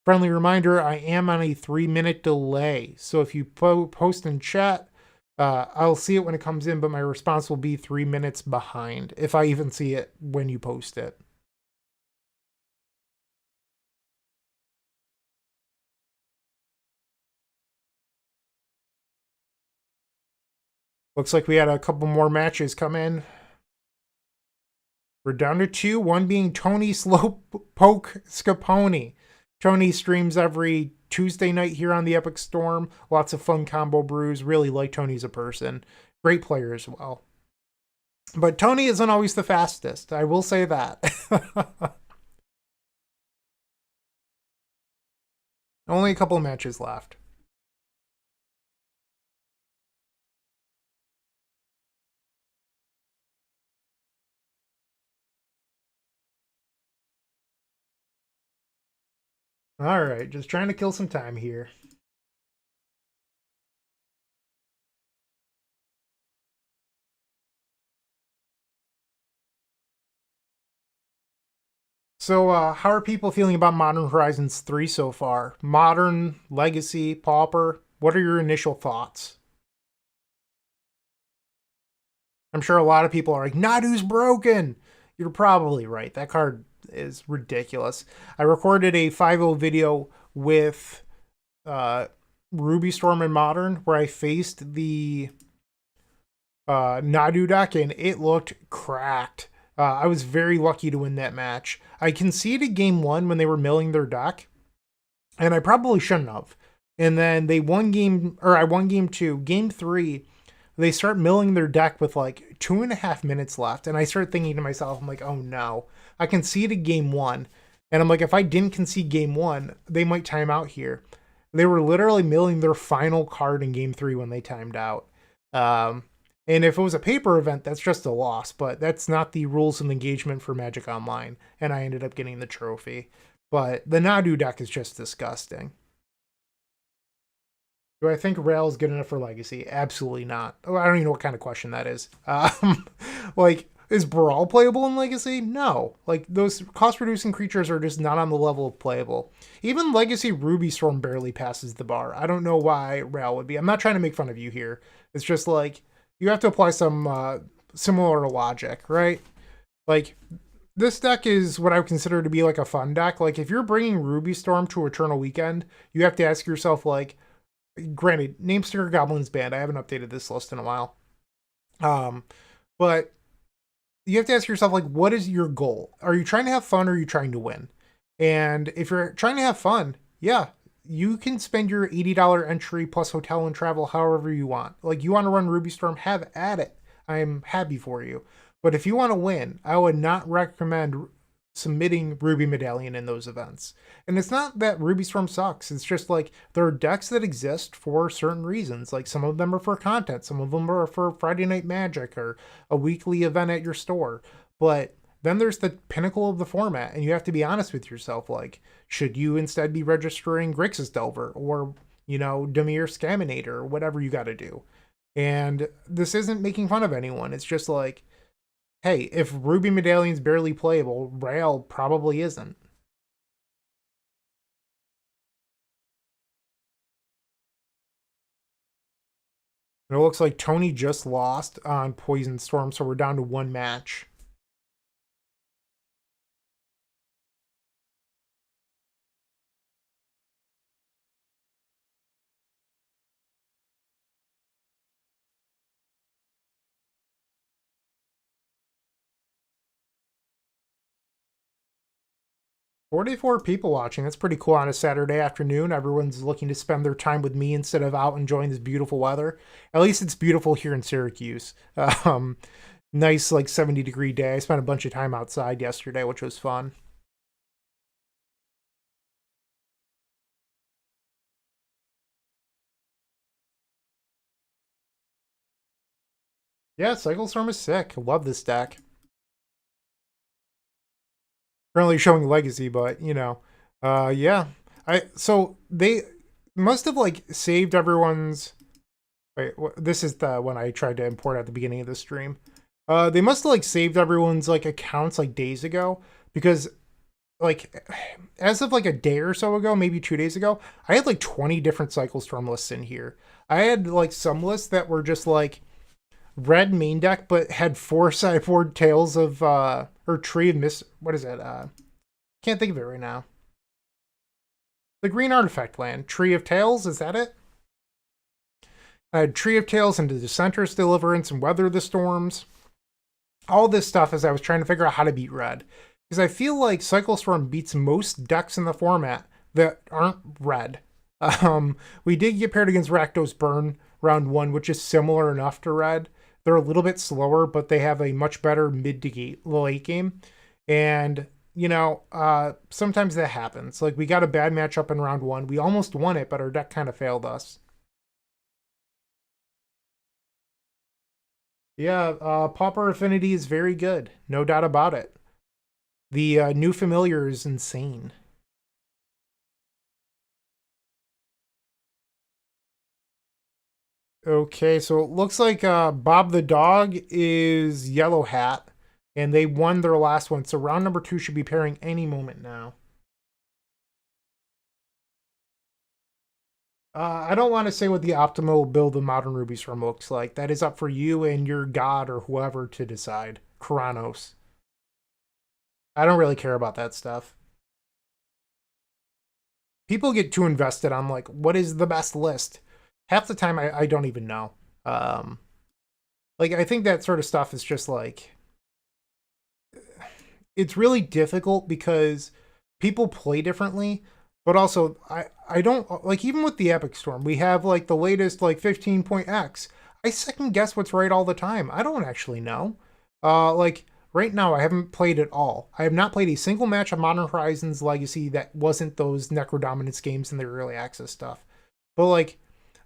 Friendly reminder, I am on a 3-minute delay. So if you post in chat, I'll see it when it comes in, but my response will be 3 minutes behind, if I even see it when you post it. Looks like we had a couple more matches come in. We're down to 2, one being Tony Slowpoke Scaponi. Tony streams every Tuesday night here on the Epic Storm. Lots of fun combo brews. Really like Tony as a person. Great player as well. But Tony isn't always the fastest. I will say that. Only a couple of matches left. All right, just trying to kill some time here. So, how are people feeling about Modern Horizons 3 so far? Modern, Legacy, Pauper, what are your initial thoughts? I'm sure a lot of people are like, Nadu's broken! You're probably right. That card is ridiculous. I recorded a 5.0 video with Ruby Storm and Modern where I faced the Nadu deck and it looked cracked. I was very lucky to win that match. I conceded game 1 when they were milling their deck, and I probably shouldn't have. And then they won I won game 2. Game 3, they start milling their deck with like 2.5 minutes left, and I start thinking to myself, I'm like, oh no. I conceded game 1, and I'm like, if I didn't concede game 1, they might time out here. They were literally milling their final card in game 3 when they timed out. And if it was a paper event, that's just a loss, but that's not the rules of engagement for Magic Online, and I ended up getting the trophy. But the Nadu deck is just disgusting. Do I think Rail is good enough for Legacy? Absolutely not. Oh, I don't even know what kind of question that is. Like, Is Brawl playable in Legacy? No. Like, those cost-reducing creatures are just not on the level of playable. Even Legacy Ruby Storm barely passes the bar. I don't know why Rail would be. I'm not trying to make fun of you here. It's just like, you have to apply some similar logic, right? Like, this deck is what I would consider to be like a fun deck. Like, if you're bringing Ruby Storm to Eternal Weekend, you have to ask yourself, like, granted, Namestinger Goblins banned. I haven't updated this list in a while. But you have to ask yourself, like, what is your goal? Are you trying to have fun or are you trying to win? And if you're trying to have fun, yeah, you can spend your $80 entry plus hotel and travel however you want. Like, you want to run Ruby Storm, have at it. I'm happy for you. But if you want to win, I would not recommend submitting Ruby Medallion in those events. And it's not that Ruby Storm sucks. It's just like, there are decks that exist for certain reasons. Like, some of them are for content. Some of them are for Friday Night Magic or a weekly event at your store. But then there's the pinnacle of the format, and you have to be honest with yourself. Like, should you instead be registering Grixis Delver or, you know, Dimir Scaminator or whatever you got to do? And this isn't making fun of anyone. It's just like, hey, if Ruby Medallion's barely playable, Rail probably isn't. And it looks like Tony just lost on Poison Storm, so we're down to one match. "44 people watching. That's pretty cool on a Saturday afternoon. Everyone's looking to spend their time with me instead of out enjoying this beautiful weather. At least it's beautiful here in Syracuse. Nice, like 70-degree day. I spent a bunch of time outside yesterday, which was fun. Yeah, Cycle Storm is sick. Love this deck. Currently showing Legacy, but you know, yeah. So they must have like saved everyone's. Wait, this is the one I tried to import at the beginning of the stream. They must have like saved everyone's like accounts like days ago, because like as of like a day or so ago, maybe 2 days ago, I had like 20 different Cycle Storm lists in here. I had like some lists that were just like red main deck, but had 4 sideboard Tales of or Tree of Mist. What is it? Can't think of it right now. The green artifact land, Tree of Tales. Is that it? I had Tree of Tales into Dissenter's Deliverance and Weather the Storms. All this stuff as I was trying to figure out how to beat red, because I feel like Cycle Storm beats most decks in the format that aren't red. We did get paired against Rakdos Burn round 1, which is similar enough to red. They're a little bit slower, but they have a much better mid to late game. And, you know, sometimes that happens. Like, we got a bad matchup in round 1. We almost won it, but our deck kind of failed us. Yeah, Pauper Affinity is very good. No doubt about it. The new familiar is insane. Okay, so it looks like Bob the Dog is Yellow Hat, and they won their last one. So round number 2 should be pairing any moment now. I don't want to say what the optimal build of Modern Ruby Storm looks like. That is up for you and your god or whoever to decide. Kuranos. I don't really care about that stuff. People get too invested on like, what is the best list? Half the time I don't even know. Like, I think that sort of stuff is just like, it's really difficult because people play differently, but also I don't like, even with the Epic Storm, we have like the latest like 15.x. I second guess what's right all the time. I don't actually know. Like right now I haven't played at all. I have not played a single match of Modern Horizons Legacy that wasn't those Necrodominance games in the early access stuff. But like,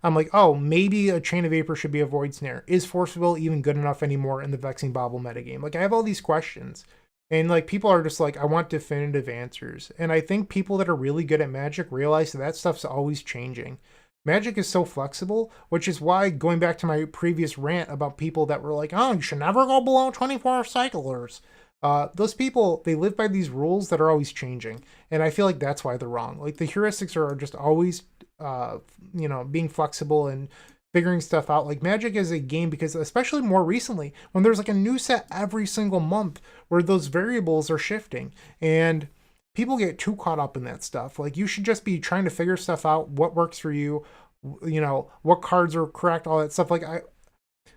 I'm like, oh, maybe a Chain of Vapor should be a Void Snare. Is Force Will even good enough anymore in the Vexing Bauble metagame? Like, I have all these questions. And, like, people are just like, I want definitive answers. And I think people that are really good at Magic realize that stuff's always changing. Magic is so flexible, which is why, going back to my previous rant about people that were like, oh, you should never go below 24 cyclers. Those people, they live by these rules that are always changing. And I feel like that's why they're wrong. Like, the heuristics are just always, being flexible and figuring stuff out. Like, Magic is a game because, especially more recently, when there's like a new set every single month where those variables are shifting. And people get too caught up in that stuff. Like, you should just be trying to figure stuff out, what works for you, what cards are correct, all that stuff. Like,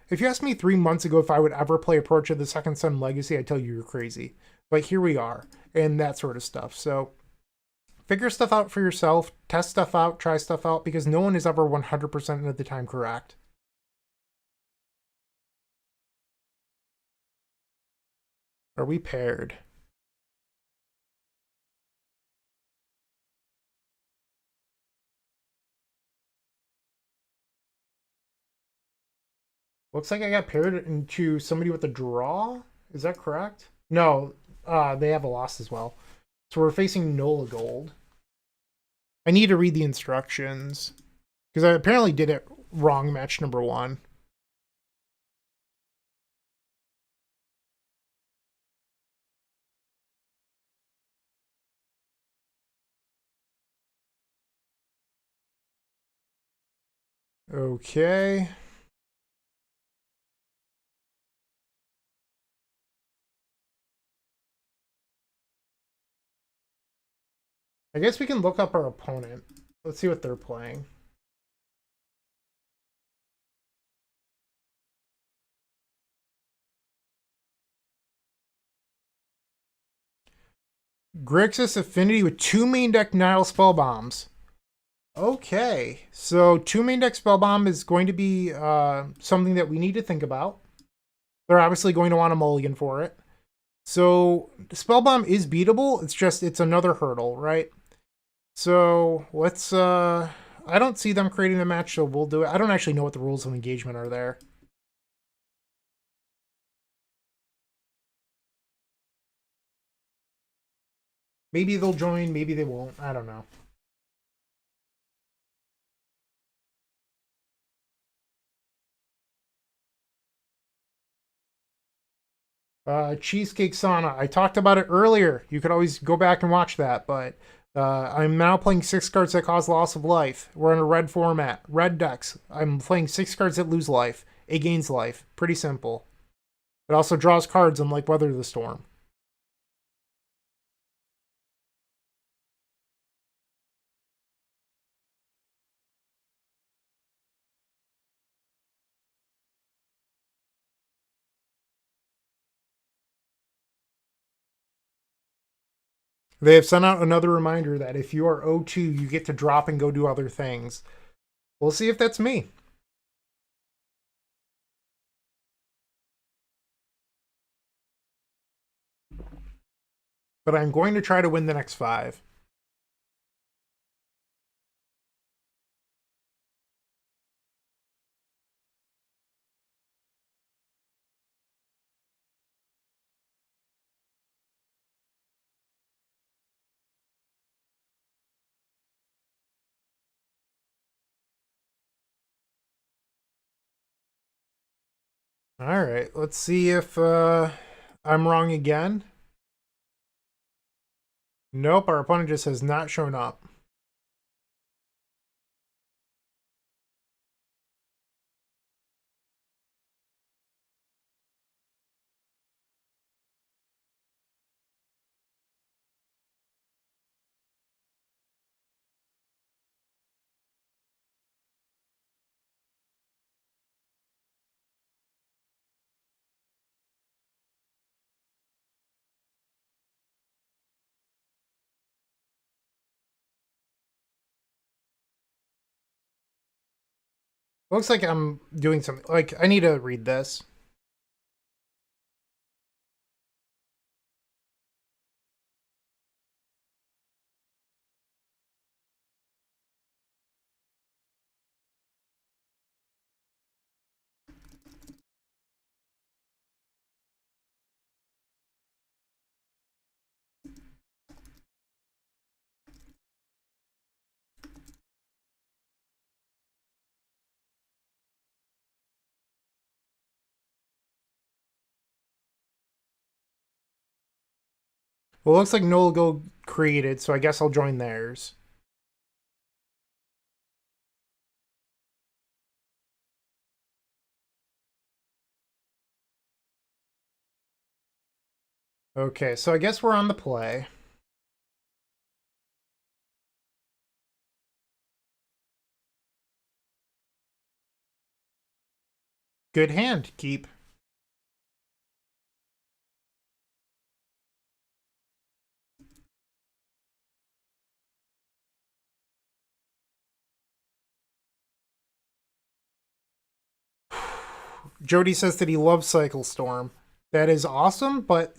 if you asked me 3 months ago if I would ever play Approach of the Second Sun Legacy, I'd tell you you're crazy. But here we are, and that sort of stuff. So figure stuff out for yourself, test stuff out, try stuff out, because no one is ever 100% of the time correct. Are we paired? Looks like I got paired into somebody with a draw. Is that correct? No, they have a loss as well. So we're facing Nola Gold. I need to read the instructions because I apparently did it wrong match number 1. Okay. I guess we can look up our opponent. Let's see what they're playing. Grixis Affinity with 2 main deck Nile Spellbombs. Okay, so 2 main deck Spellbomb is going to be something that we need to think about. They're obviously going to want a mulligan for it. So Spellbomb is beatable. It's another hurdle, right? So let's I don't see them creating the match, so we'll do it. I don't actually know what the rules of engagement are there. Maybe they'll join, maybe they won't. I don't know. Cheesecake Sauna. I talked about it earlier. You could always go back and watch that, but I'm now playing 6 cards that cause loss of life. We're in a red format, red decks. I'm playing 6 cards that lose life. It gains life. Pretty simple. It also draws cards unlike Weather the Storm. They have sent out another reminder that if you are O2, you get to drop and go do other things. We'll see if that's me. But I'm going to try to win the next 5. All right, let's see if I'm wrong again. Nope, our opponent just has not shown up. Looks like I'm doing something. Like, I need to read this. Well, it looks like no go created, so I guess I'll join theirs. Okay, so I guess we're on the play. Good hand, keep. Jody says that he loves Cycle Storm. That is awesome, but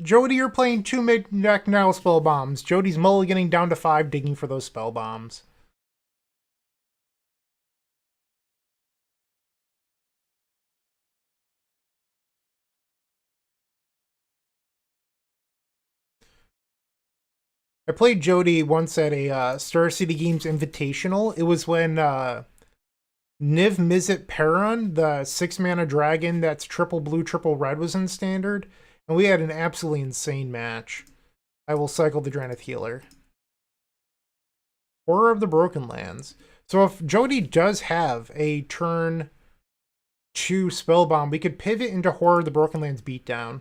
Jody, you're playing 2 mid-deck now spell bombs. Jody's mulliganing down to 5, digging for those spell bombs. I played Jody once at a Star City Games Invitational. It was when Niv Mizzet Perun, the 6-mana dragon that's triple blue, triple red, was in Standard. And we had an absolutely insane match. I will cycle the Drannith Healer. Horror of the Broken Lands. So if Jody does have a turn 2 Spellbomb, we could pivot into Horror of the Broken Lands Beatdown.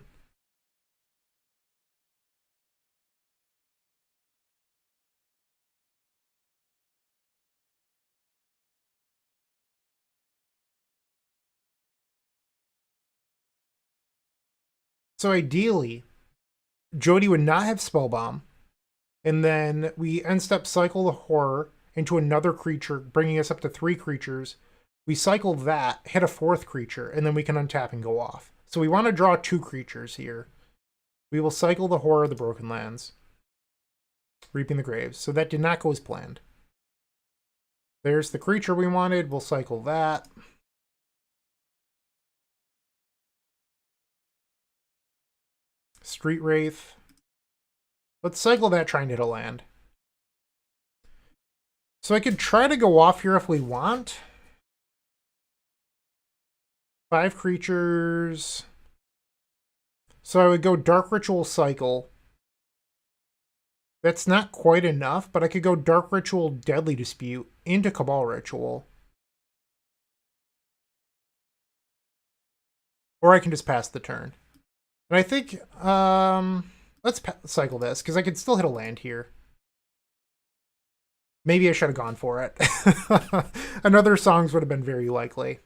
So ideally, Jody would not have Spellbomb, and then we end step cycle the Horror into another creature, bringing us up to 3 creatures. We cycle that, hit a 4th creature, and then we can untap and go off. So we want to draw 2 creatures here. We will cycle the Horror of the Broken Lands, Reaping the Graves. So that did not go as planned. There's the creature we wanted. We'll cycle that. Street Wraith. Let's cycle that, trying to hit a land. So I could try to go off here if we want. 5 creatures. So I would go Dark Ritual cycle. That's not quite enough, but I could go Dark Ritual Deadly Dispute into Cabal Ritual. Or I can just pass the turn. And I think, let's cycle this, because I could still hit a land here. Maybe I should have gone for it. Another songs would have been very likely.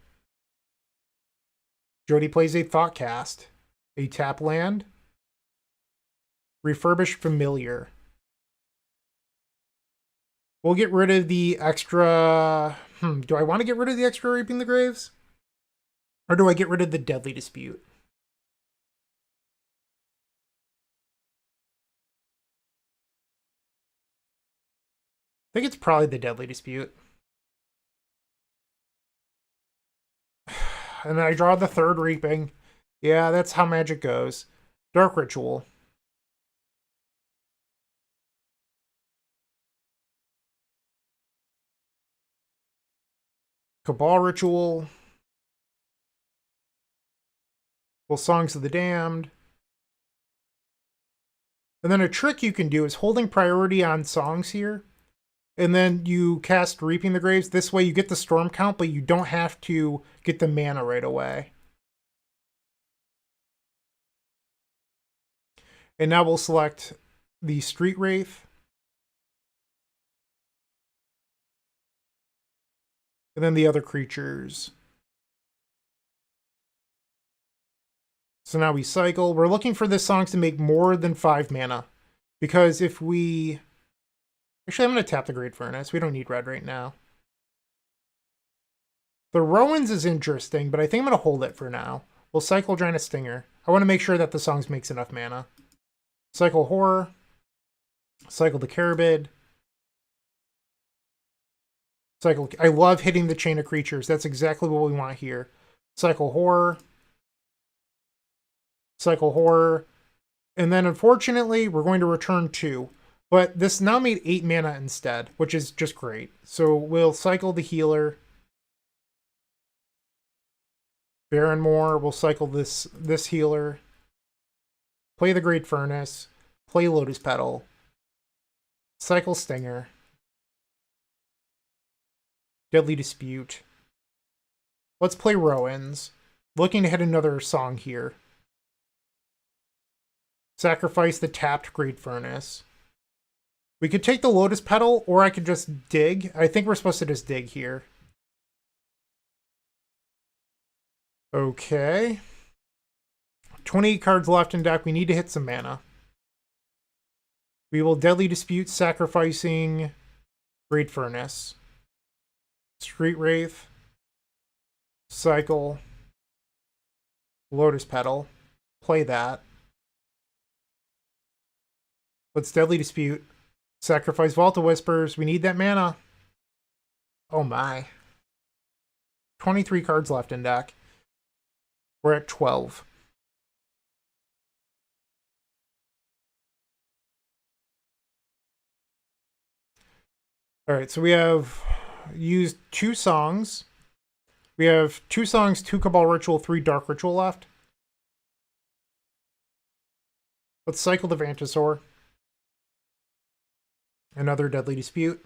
Jody plays a Thoughtcast, a tap land, Refurbished Familiar. We'll get rid of the extra... do I want to get rid of the extra Reaping the Graves? Or do I get rid of the Deadly Dispute? I think it's probably the Deadly Dispute. And then I draw the 3rd Reaping. Yeah, that's how Magic goes. Dark Ritual. Cabal Ritual. Well, Songs of the Damned. And then a trick you can do is holding priority on songs here. And then you cast Reaping the Graves. This way you get the storm count, but you don't have to get the mana right away. And now we'll select the Street Wraith. And then the other creatures. So now we cycle. We're looking for this songs to make more than 5 mana. Because if we... Actually, I'm going to tap the Great Furnace. We don't need red right now. The Rowan's is interesting, but I think I'm going to hold it for now. We'll cycle Drannith Stinger. I want to make sure that the songs makes enough mana. Cycle Horror. Cycle the Carabid. Cycle... I love hitting the chain of creatures. That's exactly what we want here. Cycle Horror. Cycle Horror. And then, unfortunately, we're going to return 2. But this now made 8 mana instead, which is just great. So we'll cycle the Healer. Barrenmore, we'll cycle this Healer. Play the Great Furnace. Play Lotus Petal. Cycle Stinger. Deadly Dispute. Let's play Rowans. Looking to hit another song here. Sacrifice the tapped Great Furnace. We could take the Lotus Petal, or I could just dig. I think we're supposed to just dig here. Okay. 28 cards left in deck. We need to hit some mana. We will Deadly Dispute, sacrificing Great Furnace. Street Wraith. Cycle. Lotus Petal. Play that. Let's Deadly Dispute. Sacrifice Vault of Whispers. We need that mana. Oh my. 23 cards left in deck. We're at 12. Alright, so we have used 2 songs. We have 2 songs, 2 Cabal Ritual, 3 Dark Ritual left. Let's cycle the Vantasaur. Another Deadly Dispute.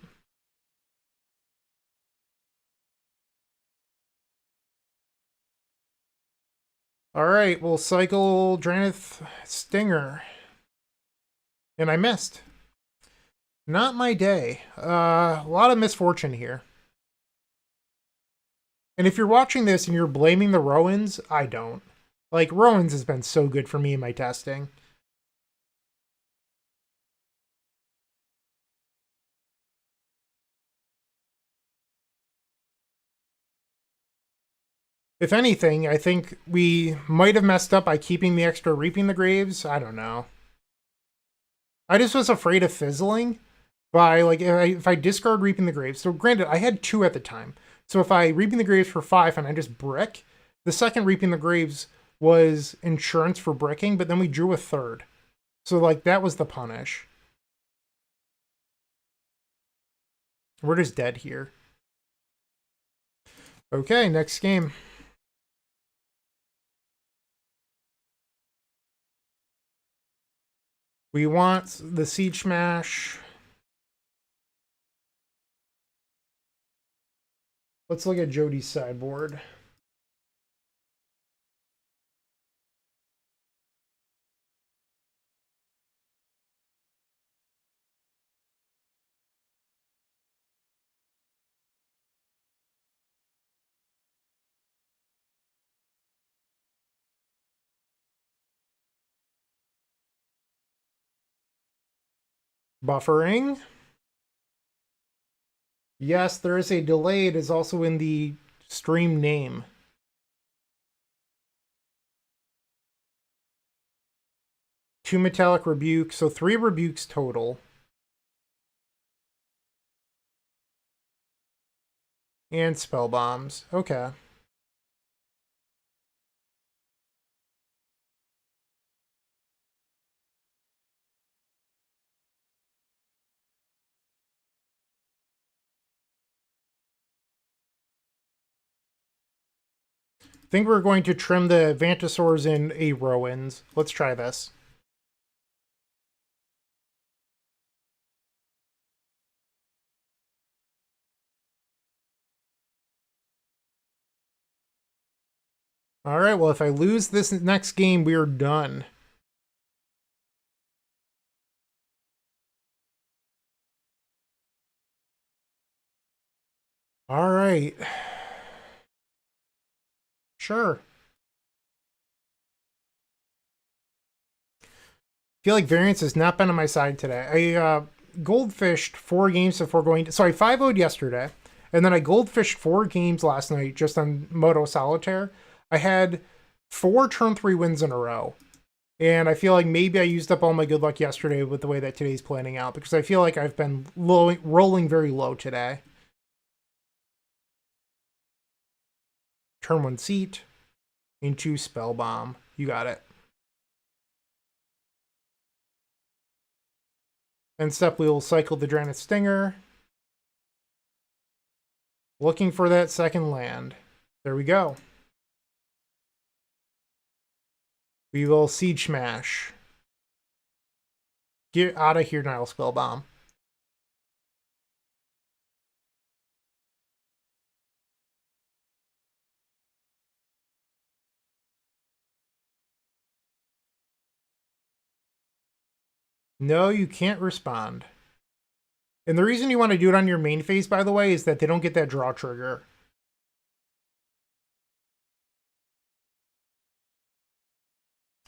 Alright, we'll cycle Drannith Stinger. And I missed. Not my day. A lot of misfortune here. And if you're watching this and you're blaming the Rowans, I don't. Like, Rowans has been so good for me in my testing. If anything, I think we might have messed up by keeping the extra Reaping the Graves. I don't know. I just was afraid of fizzling by, like, if I discard Reaping the Graves. So granted, I had 2 at the time. So if I Reaping the Graves for 5 and I just brick, the second Reaping the Graves was insurance for bricking, but then we drew a third. So, like, that was the punish. We're just dead here. Okay, next game. We want the Siege Smash. Let's look at Jody's sideboard. Buffering. Yes, there is a delay. It is also in the stream name. Two Metallic Rebuke, so 3 rebukes total. And Spell Bombs. Okay. I think we're going to trim the Vantasaurs in a Rowans. Let's try this. Alright, well, if I lose this next game, we are done. Alright. Sure. I feel like variance has not been on my side today. I goldfished 4 games before going to... So I 5-0'd yesterday, and then I goldfished 4 games last night just on Moto Solitaire. I had 4 turn 3 wins in a row. And I feel like maybe I used up all my good luck yesterday with the way that today's planning out, because I feel like I've been rolling very low today. Turn 1 Seat into Spell Bomb. You got it. End step, we will cycle the Drannith Stinger. Looking for that second land. There we go. We will Siege Smash. Get out of here, Nile Spellbomb. No, you can't respond. And the reason you want to do it on your main phase, by the way, is that they don't get that draw trigger.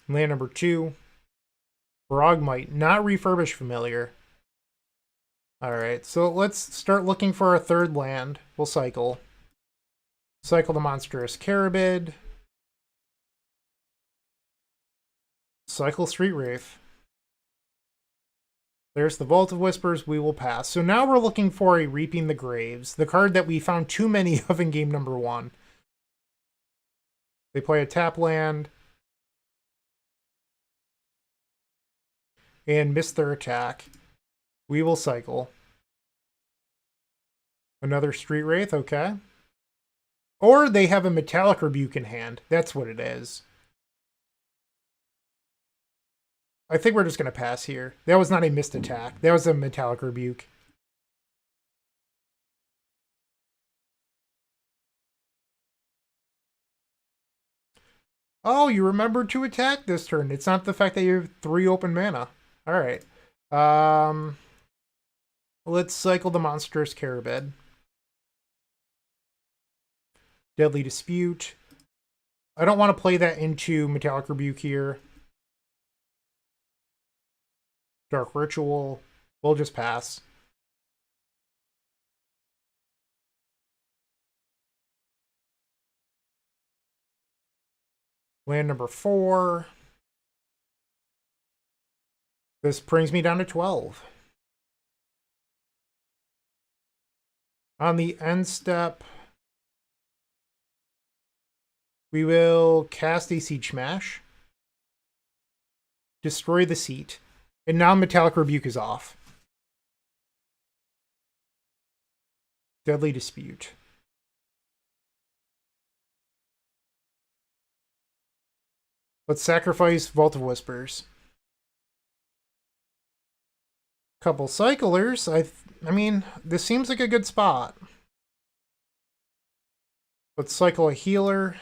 Land number 2. Brogmite, not refurbished familiar. Alright, so let's start looking for our third land. We'll cycle. Cycle the Monstrous Carabid. Cycle Street Wraith. There's the Vault of Whispers. We will pass. So now we're looking for a Reaping the Graves, the card that we found too many of in game number 1. They play a tap land and miss their attack. We will cycle. Another Street Wraith, okay. Or they have a Metallic Rebuke in hand. That's what it is. I think we're just going to pass here. That was not a missed attack. That was a Metallic Rebuke. Oh, you remembered to attack this turn. It's not the fact that you have 3 open mana. Alright. Let's cycle the Monstrous Carabid. Deadly Dispute. I don't want to play that into Metallic Rebuke here. Dark Ritual. We'll just pass. Land number 4. This brings me down to 12. On the end step, we will cast a Siege Smash. Destroy the seat. And now Metallic Rebuke is off. Deadly Dispute. Let's sacrifice Vault of Whispers. Couple cyclers. I mean, this seems like a good spot. Let's cycle a healer.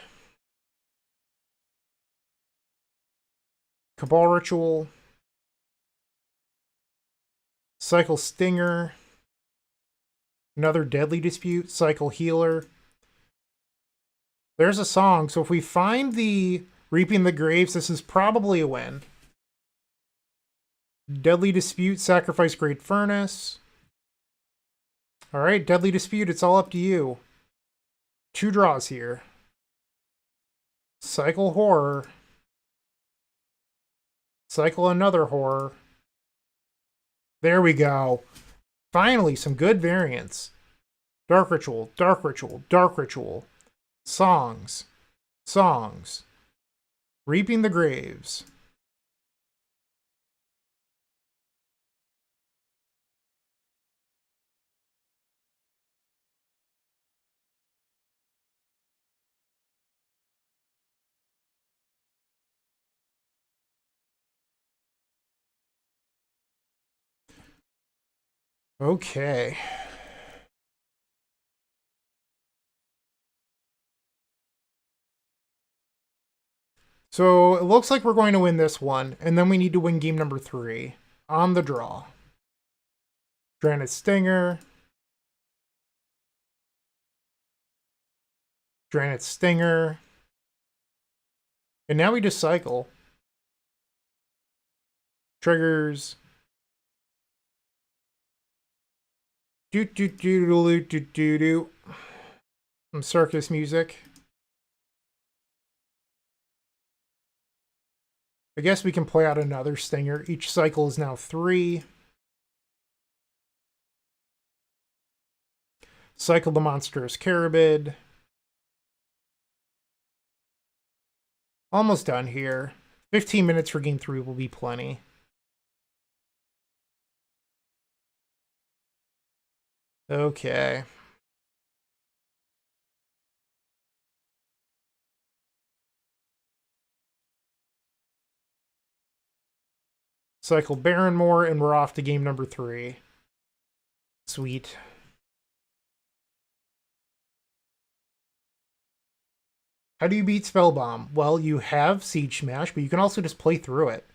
Cabal Ritual. Cycle Stinger. Another Deadly Dispute. Cycle Healer. There's a song. So if we find the Reaping the Graves, this is probably a win. Deadly Dispute, sacrifice Great Furnace. Alright, Deadly Dispute, it's all up to you. 2 draws here. Cycle Horror. Cycle another Horror. There we go. Finally, some good variants. Dark Ritual, Dark Ritual, Dark Ritual. Songs. Songs. Reaping the Graves. Okay. So it looks like we're going to win this one, and then we need to win game number 3 on the draw. Drannith Stinger. Drannith Stinger. And now we just cycle. Triggers. Do do do do do do do. Some circus music. I guess we can play out another Stinger. Each cycle is now 3. Cycle the Monstrous Carabid. Almost done here. 15 minutes for game 3 will be plenty. Okay. Cycle Barrenmore, and we're off to game number 3. Sweet. How do you beat Spellbomb? Well, you have Siege Smash, but you can also just play through it.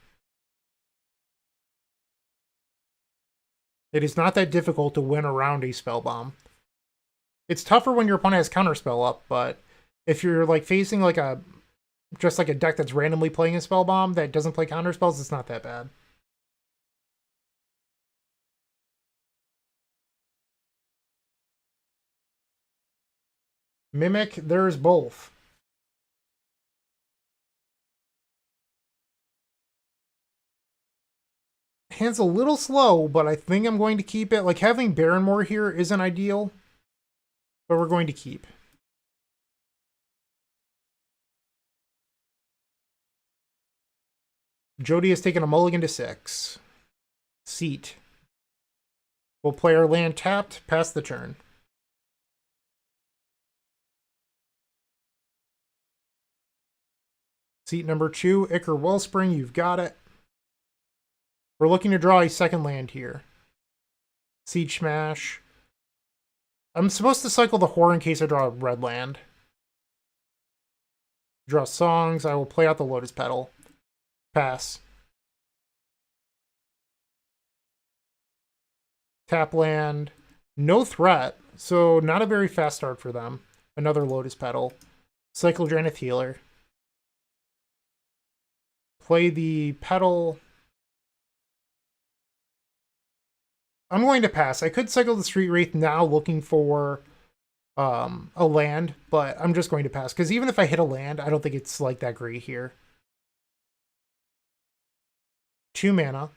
It is not that difficult to win around a Spellbomb. It's tougher when your opponent has Counterspell up, but if you're like facing like a deck that's randomly playing a Spellbomb that doesn't play Counterspells, it's not that bad. Mimic, there's both. Hand's a little slow, but I think I'm going to keep it. Like, having Barrenmore here isn't ideal, but we're going to keep. Jody has taken a mulligan to 6. Seat. We'll play our land tapped, pass the turn. Seat number 2, Ichor Wellspring, you've got it. We're looking to draw a second land here. Siege Smash. I'm supposed to cycle the Whore in case I draw a red land. Draw songs, I will play out the Lotus Petal. Pass. Tap land. No threat, so not a very fast start for them. Another Lotus Petal. Cycle Drannith Healer. Play the Petal. I'm going to pass. I could cycle the Street Wraith now looking for a land, but I'm just going to pass. Because even if I hit a land, I don't think it's like that great here. 2 mana.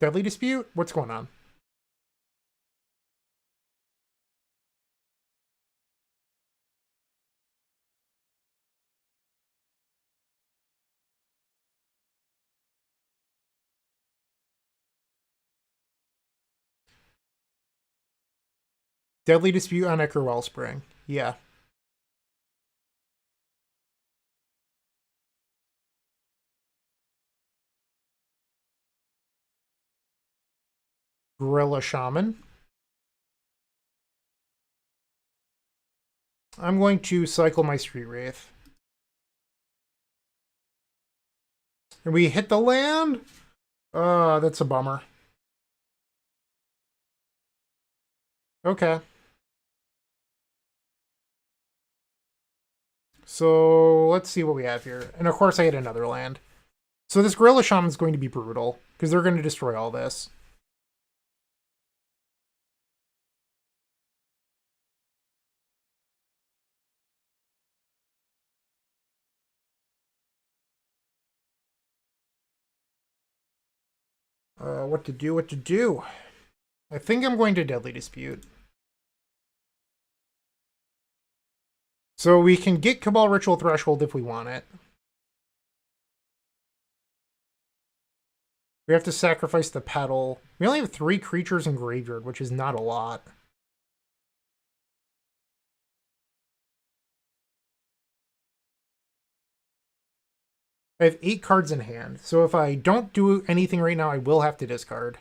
Deadly Dispute? What's going on? Deadly Dispute on Ichor Wellspring. Yeah. Gorilla Shaman. I'm going to cycle my Street Wraith. And we hit the land? That's a bummer. Okay. So let's see what we have here. And of course I hit another land. So this Gorilla Shaman is going to be brutal, because they're going to destroy all this. What to do? I think I'm going to Deadly Dispute. So we can get Cabal Ritual Threshold if we want it. We have to sacrifice the Petal. We only have 3 creatures in Graveyard, which is not a lot. I have 8 cards in hand, so if I don't do anything right now, I will have to discard.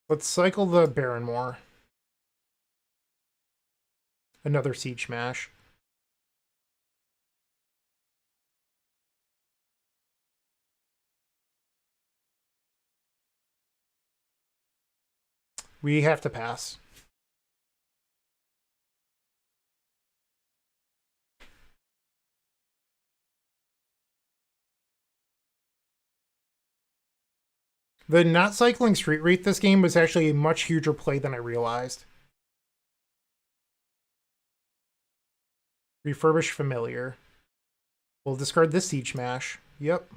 Let's cycle the Barrenmore. Another Siege Smash. We have to pass. The not cycling Street Wraith this game was actually a much huger play than I realized. Refurbish Familiar. We'll discard this Siege Smash. Yep.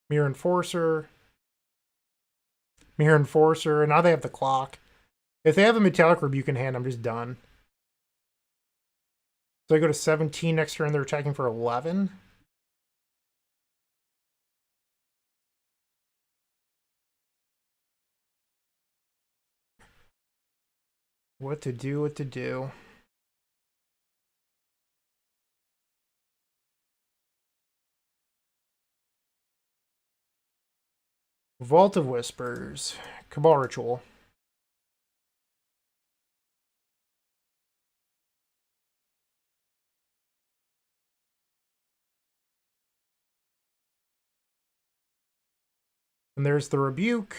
Mirror Enforcer. Mirror Enforcer. And now they have the Clock. If they have a Metallic Rebuke in hand, I'm just done. So I go to 17 next turn, they're attacking for 11. What to do, what to do. Vault of Whispers. Cabal Ritual. And there's the Rebuke.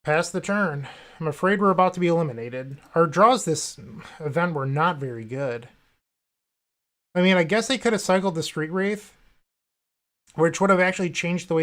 Pass the turn. I'm afraid we're about to be eliminated. Our draws this event were not very good. I mean, I guess they could have cycled the Street Wraith, which would have actually changed the way